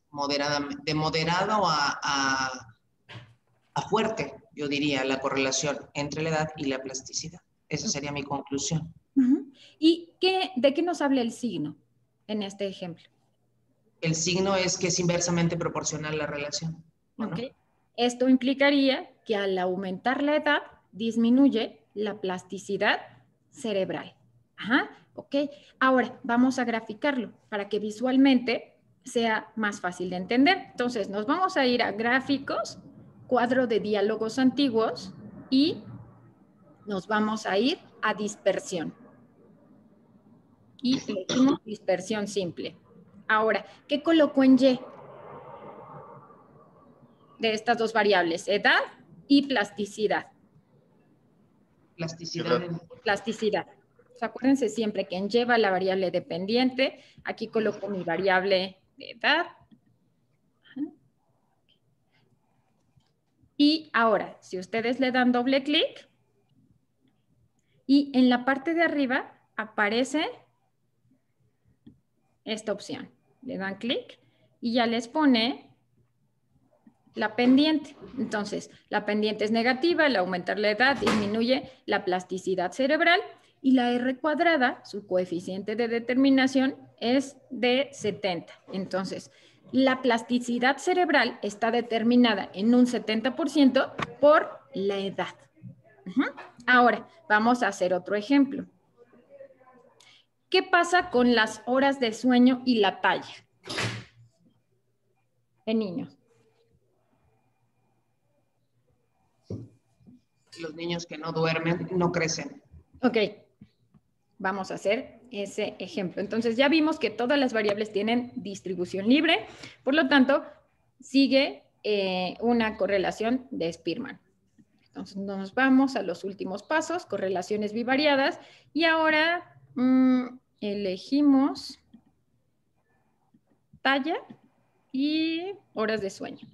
moderadamente, de moderado a fuerte, yo diría, la correlación entre la edad y la plasticidad. Esa sería mi conclusión. ¿Y de qué nos habla el signo en este ejemplo? El signo es que es inversamente proporcional la relación. Okay. Esto implicaría que al aumentar la edad, disminuye la plasticidad cerebral. Ajá, ok. Ahora, vamos a graficarlo para que visualmente sea más fácil de entender. Entonces, nos vamos a ir a gráficos, cuadro de diálogos antiguos y nos vamos a ir a dispersión. Y elegimos dispersión simple. Ahora, ¿qué coloco en Y? De estas dos variables, edad y plasticidad. Plasticidad. Plasticidad. O sea, acuérdense siempre que en Y va la variable dependiente. Aquí coloco mi variable de edad. Y ahora, si ustedes le dan doble clic, y en la parte de arriba aparece esta opción. Le dan clic y ya les pone la pendiente. Entonces, la pendiente es negativa, al aumentar la edad disminuye la plasticidad cerebral y la R cuadrada, su coeficiente de determinación, es de 70. Entonces, la plasticidad cerebral está determinada en un 70% por la edad. Ahora, vamos a hacer otro ejemplo. ¿Qué pasa con las horas de sueño y la talla en niños? Los niños que no duermen no crecen. Ok, vamos a hacer ese ejemplo. Entonces ya vimos que todas las variables tienen distribución libre, por lo tanto, sigue una correlación de Spearman. Entonces nos vamos a los últimos pasos, correlaciones bivariadas, y ahora elegimos talla y horas de sueño.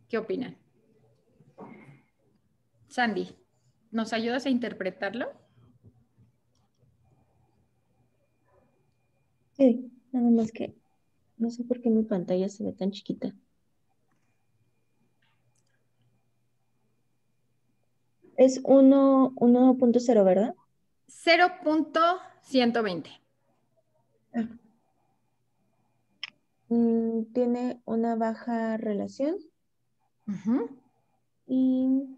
¿Qué opinan? Sandy, ¿nos ayudas a interpretarlo? Sí, nada más que no sé por qué mi pantalla se ve tan chiquita. Es 1.0, ¿verdad? 0.120. Ah. Tiene una baja relación y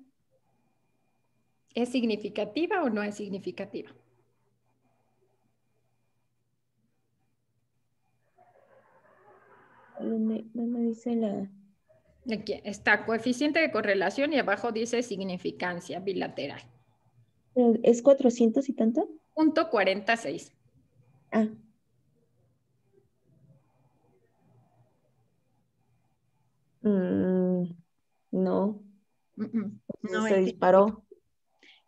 ¿Es significativa o no es significativa? no me dice la... Aquí está coeficiente de correlación y abajo dice significancia bilateral. ¿Es 400 y tanto? Punto 46. Ah. No. No se disparó.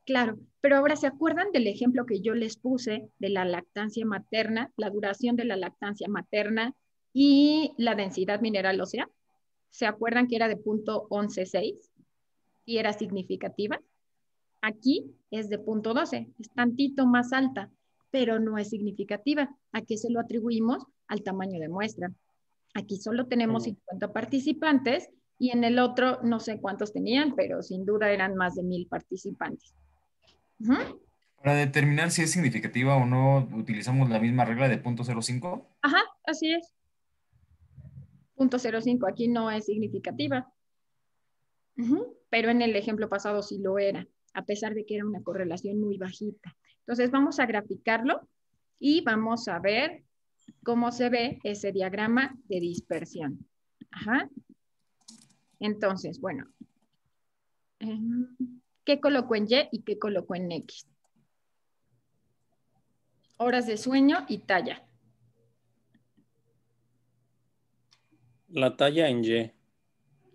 Claro, pero ahora ¿se acuerdan del ejemplo que yo les puse de la lactancia materna, la duración de la lactancia materna y la densidad mineral ósea? ¿Se acuerdan que era de 0.116 y era significativa? Aquí es de 0.12, es tantito más alta, pero no es significativa. ¿A qué se lo atribuimos? Al tamaño de muestra. Aquí solo tenemos 50 participantes y en el otro no sé cuántos tenían, pero sin duda eran más de 1000 participantes. Para determinar si es significativa o no, utilizamos la misma regla de 0.05. Ajá, así es. 0.05 aquí no es significativa. Pero en el ejemplo pasado sí lo era, a pesar de que era una correlación muy bajita. Entonces vamos a graficarlo y vamos a ver cómo se ve ese diagrama de dispersión. Ajá. Entonces, bueno, ¿qué coloco en Y y qué coloco en X? Horas de sueño y talla. La talla en Y.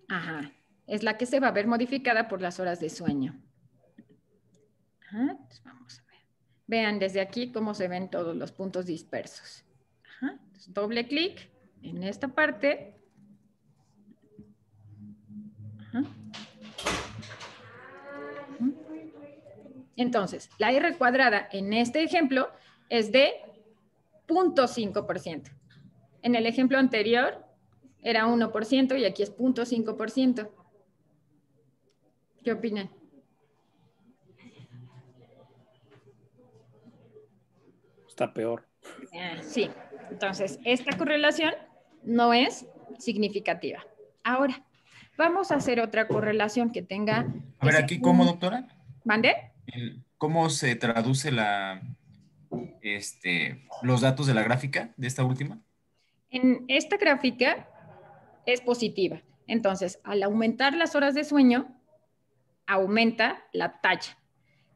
Ajá. Es la que se va a ver modificada por las horas de sueño. Ajá. Entonces vamos a ver. Vean desde aquí cómo se ven todos los puntos dispersos. Ajá. Entonces, doble clic en esta parte. Ajá. Entonces, la R cuadrada en este ejemplo es de 0.5%. En el ejemplo anterior era 1% y aquí es 0.5%. ¿Qué opinan? Está peor. Sí, entonces esta correlación no es significativa. Ahora, vamos a hacer otra correlación que tenga... A ver, aquí, ¿cómo, doctora? ¿Mande? ¿Cómo se traduce los datos de la gráfica de esta última? En esta gráfica es positiva. Entonces, al aumentar las horas de sueño, aumenta la talla.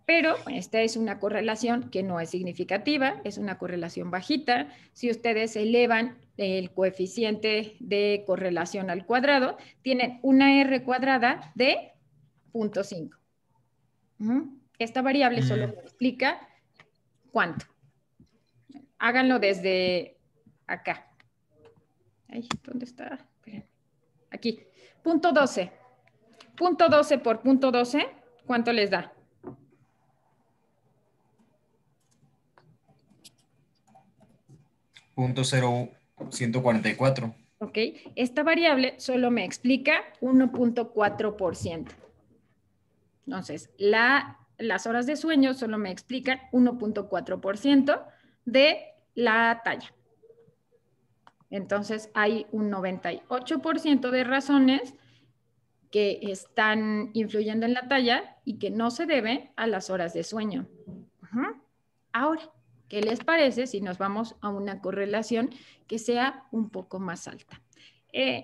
Pero esta es una correlación que no es significativa, es una correlación bajita. Si ustedes elevan el coeficiente de correlación al cuadrado, tienen una R cuadrada de 0.5. Esta variable solo me explica cuánto. Háganlo desde acá. Ay, ¿dónde está? Esperen. Aquí. 0.12. 0.12 por 0.12, ¿cuánto les da? .0144. Ok. Esta variable solo me explica 1.4%. Entonces, las horas de sueño solo me explican 1.4% de la talla. Entonces, hay un 98% de razones que están influyendo en la talla y que no se debe a las horas de sueño. Ahora, ¿qué les parece si nos vamos a una correlación que sea un poco más alta?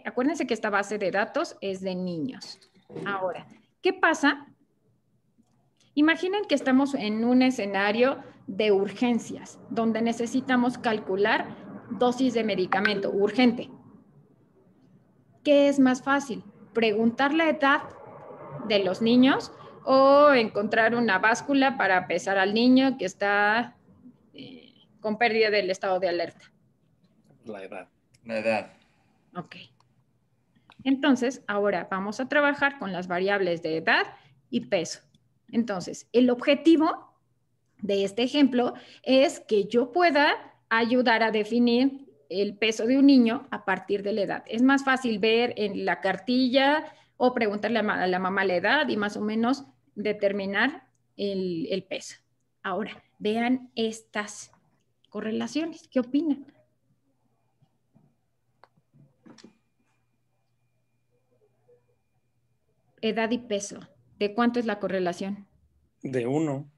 Acuérdense que esta base de datos es de niños. Ahora, ¿qué pasa? Imaginen que estamos en un escenario de urgencias, donde necesitamos calcular dosis de medicamento urgente. ¿Qué es más fácil? ¿Preguntar la edad de los niños o encontrar una báscula para pesar al niño que está con pérdida del estado de alerta? La edad. La edad. Ok. Entonces, ahora vamos a trabajar con las variables de edad y peso. Entonces, el objetivo de este ejemplo es que yo pueda ayudar a definir el peso de un niño a partir de la edad. Es más fácil ver en la cartilla o preguntarle a la mamá la edad y más o menos determinar el peso. Ahora, vean estas correlaciones. ¿Qué opinan? Edad y peso. ¿De cuánto es la correlación? De 1.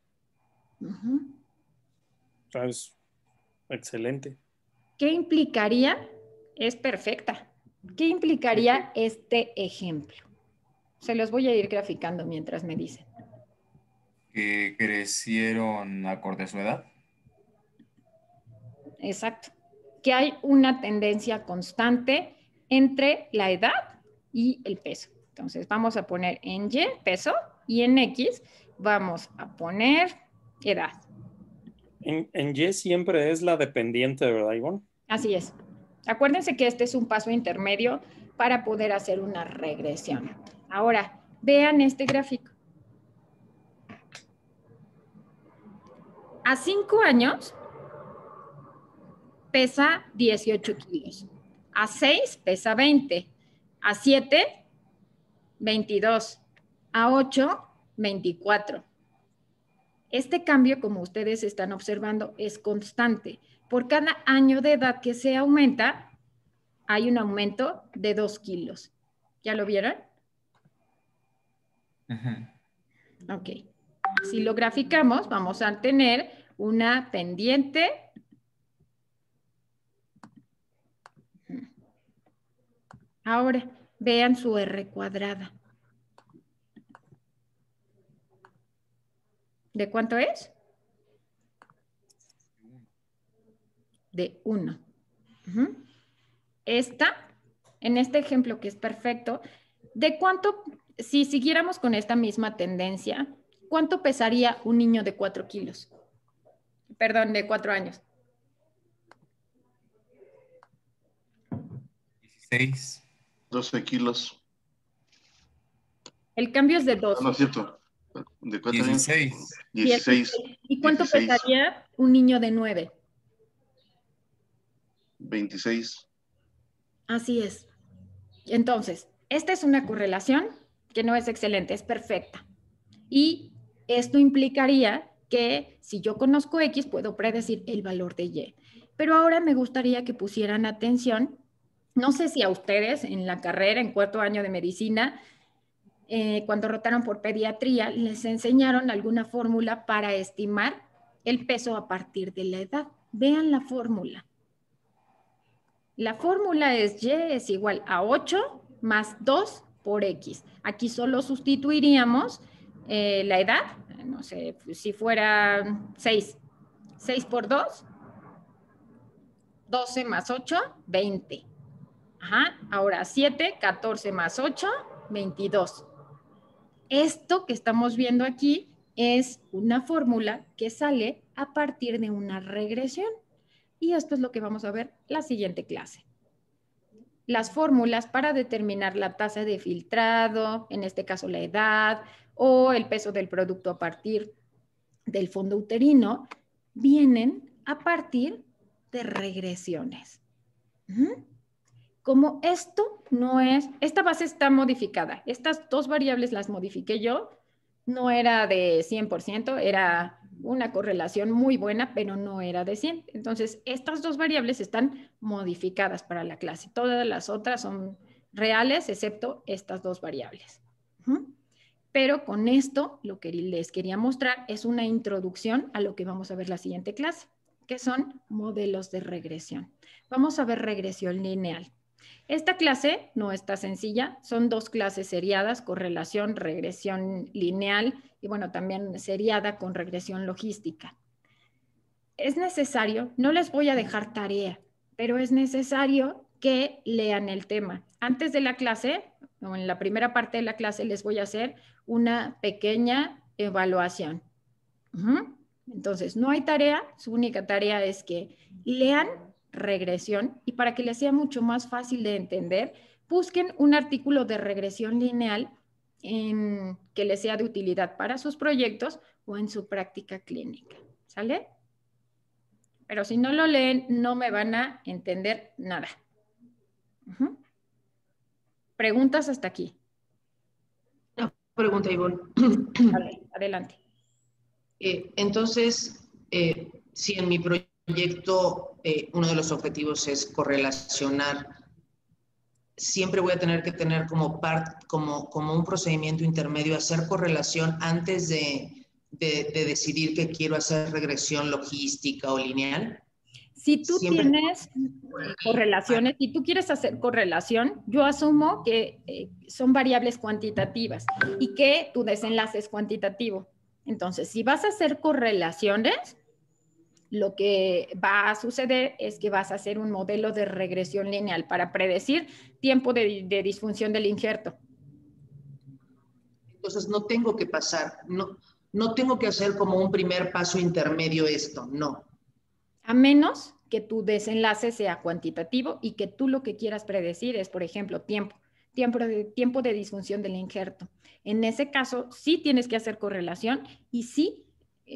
Es excelente. ¿Qué implicaría? Es perfecta. ¿Qué implicaría este ejemplo? Se los voy a ir graficando mientras me dicen. Que crecieron acorde a su edad. Exacto. Que hay una tendencia constante entre la edad y el peso. Entonces vamos a poner en Y peso y en X vamos a poner edad. En Y siempre es la dependiente, ¿verdad, Ivonne? Así es. Acuérdense que este es un paso intermedio para poder hacer una regresión. Ahora, vean este gráfico. A 5 años pesa 18 kilos. A 6 pesa 20. A 7, 22. A 8, 24. Este cambio, como ustedes están observando, es constante. Por cada año de edad que se aumenta, hay un aumento de 2 kilos. ¿Ya lo vieron? Ok. Si lo graficamos, vamos a tener una pendiente. Ahora, vean su R cuadrada. ¿De cuánto es? De 1. Esta, en este ejemplo que es perfecto, ¿de cuánto, si siguiéramos con esta misma tendencia, cuánto pesaría un niño de 4 kilos? Perdón, de 4 años. 16. 12 kilos. El cambio es de 2. No es cierto. ¿De 4 años? 16. 16. ¿Y cuánto 16. pesaría un niño de 9? 26. Así es. Entonces, esta es una correlación que no es excelente, es perfecta. Y esto implicaría que si yo conozco X, puedo predecir el valor de Y. Pero ahora me gustaría que pusieran atención. No sé si a ustedes en la carrera, en 4º año de medicina, cuando rotaron por pediatría, les enseñaron alguna fórmula para estimar el peso a partir de la edad. Vean la fórmula. La fórmula es Y es igual a 8 más 2 por X. Aquí solo sustituiríamos la edad, no sé, si fuera 6. 6 por 2, 12 más 8, 20. Ajá. Ahora 7, 14 más 8, 22. Esto que estamos viendo aquí es una fórmula que sale a partir de una regresión. Y esto es lo que vamos a ver la siguiente clase. Las fórmulas para determinar la tasa de filtrado, en este caso la edad, o el peso del producto a partir del fondo uterino, vienen a partir de regresiones. Como esto no es, esta base está modificada, estas dos variables las modifiqué yo, no era de 100%, era una correlación muy buena, pero no era de 100. Entonces, estas dos variables están modificadas para la clase. Todas las otras son reales, excepto estas dos variables. Pero con esto, lo que les quería mostrar es una introducción a lo que vamos a ver la siguiente clase, que son modelos de regresión. Vamos a ver regresión lineal. Esta clase no está sencilla, son dos clases seriadas, correlación, regresión lineal y bueno, también seriada con regresión logística. Es necesario, no les voy a dejar tarea, pero es necesario que lean el tema. Antes de la clase, o en la primera parte de la clase, les voy a hacer una pequeña evaluación. Entonces, no hay tarea, su única tarea es que lean regresión y para que les sea mucho más fácil de entender, busquen un artículo de regresión lineal que les sea de utilidad para sus proyectos o en su práctica clínica. ¿Sale? Pero si no lo leen, no me van a entender nada. ¿Preguntas hasta aquí? Una pregunta, Ivonne. Vale, adelante. Entonces, si en mi proyecto uno de los objetivos es correlacionar, siempre voy a tener que tener como un procedimiento intermedio hacer correlación antes de decidir que quiero hacer regresión logística o lineal. Si tú tienes correlaciones, si tú quieres hacer correlación, yo asumo que son variables cuantitativas y que tu desenlace es cuantitativo. Entonces, si vas a hacer correlaciones, lo que va a suceder es que vas a hacer un modelo de regresión lineal para predecir tiempo de disfunción del injerto. Entonces, no tengo que pasar, no tengo que hacer como un primer paso intermedio esto, no. A menos que tu desenlace sea cuantitativo y que tú lo que quieras predecir es, por ejemplo, tiempo de disfunción del injerto. En ese caso, sí tienes que hacer correlación y sí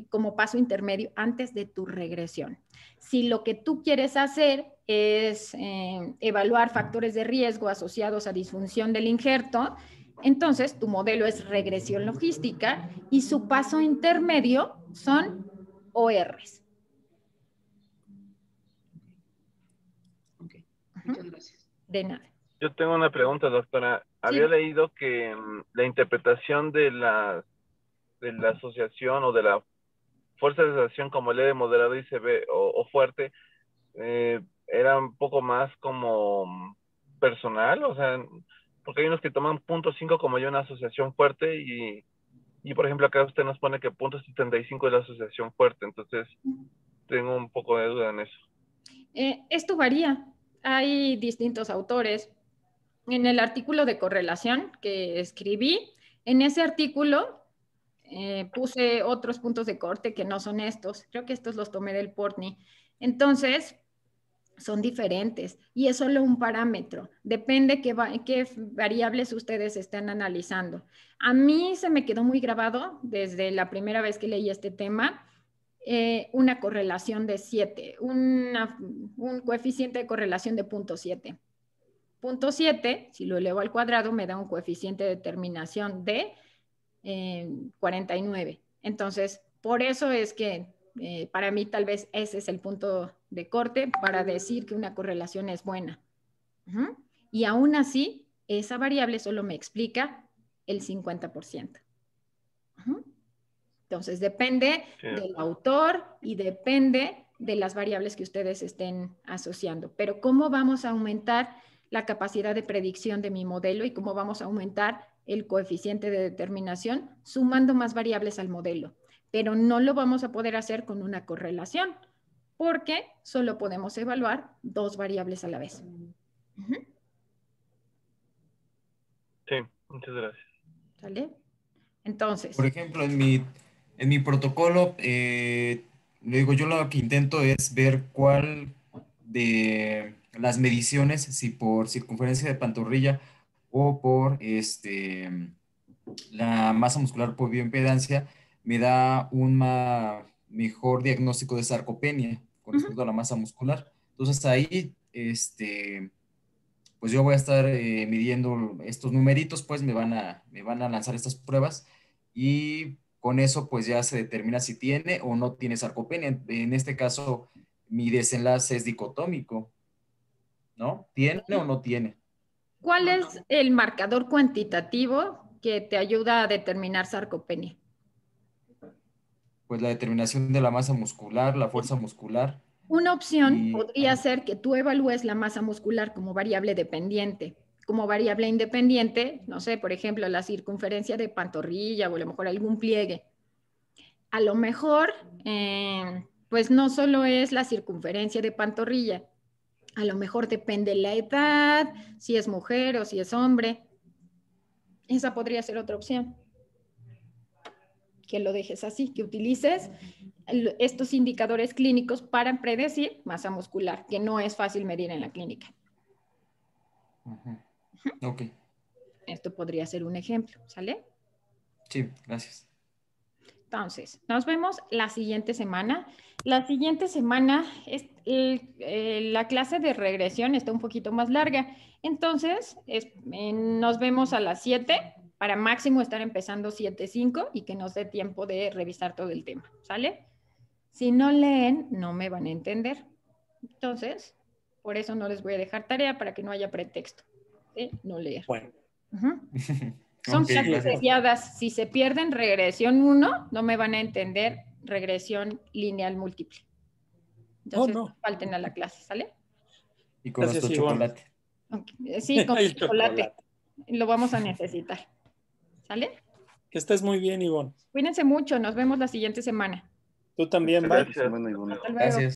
como paso intermedio antes de tu regresión. Si lo que tú quieres hacer es evaluar factores de riesgo asociados a disfunción del injerto, entonces tu modelo es regresión logística y su paso intermedio son ORs. Okay. Muchas gracias. De nada. Yo tengo una pregunta, doctora. Había leído que la interpretación de la asociación o de la fuerza de asociación como leve, moderado y severo o fuerte era un poco más como personal, o sea, porque hay unos que toman 0.5 como ya una asociación fuerte y por ejemplo acá usted nos pone que 0.75 es la asociación fuerte, entonces tengo un poco de duda en eso. Esto varía, hay distintos autores. En el artículo de correlación que escribí, en ese artículo puse otros puntos de corte que no son estos. Creo que estos los tomé del Portney. Entonces, son diferentes y es solo un parámetro. Depende qué variables ustedes estén analizando. A mí se me quedó muy grabado desde la primera vez que leí este tema, una correlación de 7, un coeficiente de correlación de 0.7. 0.7, si lo elevo al cuadrado, me da un coeficiente de determinación de 49. Entonces, por eso es que para mí tal vez ese es el punto de corte para decir que una correlación es buena. Y aún así, esa variable solo me explica el 50%. Entonces, depende del autor y depende de las variables que ustedes estén asociando. Pero ¿cómo vamos a aumentar la capacidad de predicción de mi modelo y cómo vamos a aumentar el coeficiente de determinación sumando más variables al modelo? pero no lo vamos a poder hacer con una correlación, porque solo podemos evaluar 2 variables a la vez. Sí, muchas gracias. ¿Sale? Entonces. Por ejemplo, en mi protocolo, le digo, yo lo que intento es ver cuál de las mediciones, si por circunferencia de pantorrilla o por la masa muscular por bioimpedancia, me da un mejor diagnóstico de sarcopenia con respecto a la masa muscular. Entonces ahí, pues yo voy a estar midiendo estos numeritos, pues me van a lanzar estas pruebas y con eso pues ya se determina si tiene o no tiene sarcopenia. En este caso, mi desenlace es dicotómico, ¿no? ¿Tiene o no tiene? ¿Cuál es el marcador cuantitativo que te ayuda a determinar sarcopenia? Pues la determinación de la masa muscular, la fuerza muscular. Una opción podría ser que tú evalúes la masa muscular como variable dependiente. Como variable independiente, no sé, por ejemplo, la circunferencia de pantorrilla o a lo mejor algún pliegue. A lo mejor, pues no solo es la circunferencia de pantorrilla, a lo mejor depende la edad, si es mujer o si es hombre. Esa podría ser otra opción. Que lo dejes así, que utilices estos indicadores clínicos para predecir masa muscular, que no es fácil medir en la clínica. Ok. Esto podría ser un ejemplo, ¿sale? Sí, gracias. Entonces, nos vemos la siguiente semana. La siguiente semana, la clase de regresión está un poquito más larga. Entonces, nos vemos a las 7 para máximo estar empezando 7:05 y que nos dé tiempo de revisar todo el tema, ¿sale? Si no leen, no me van a entender. Entonces, por eso no les voy a dejar tarea para que no haya pretexto de no leer. Bueno. Son Okay, clases seriadas. Si se pierden regresión 1, no me van a entender regresión lineal múltiple. Entonces, no falten a la clase, ¿sale? Y con nuestro chocolate. Okay. Sí, con el chocolate. Lo vamos a necesitar. ¿Sale? Que estés muy bien, Ivonne. Cuídense mucho. Nos vemos la siguiente semana. Tú también, bye. Gracias. Hasta luego. Gracias.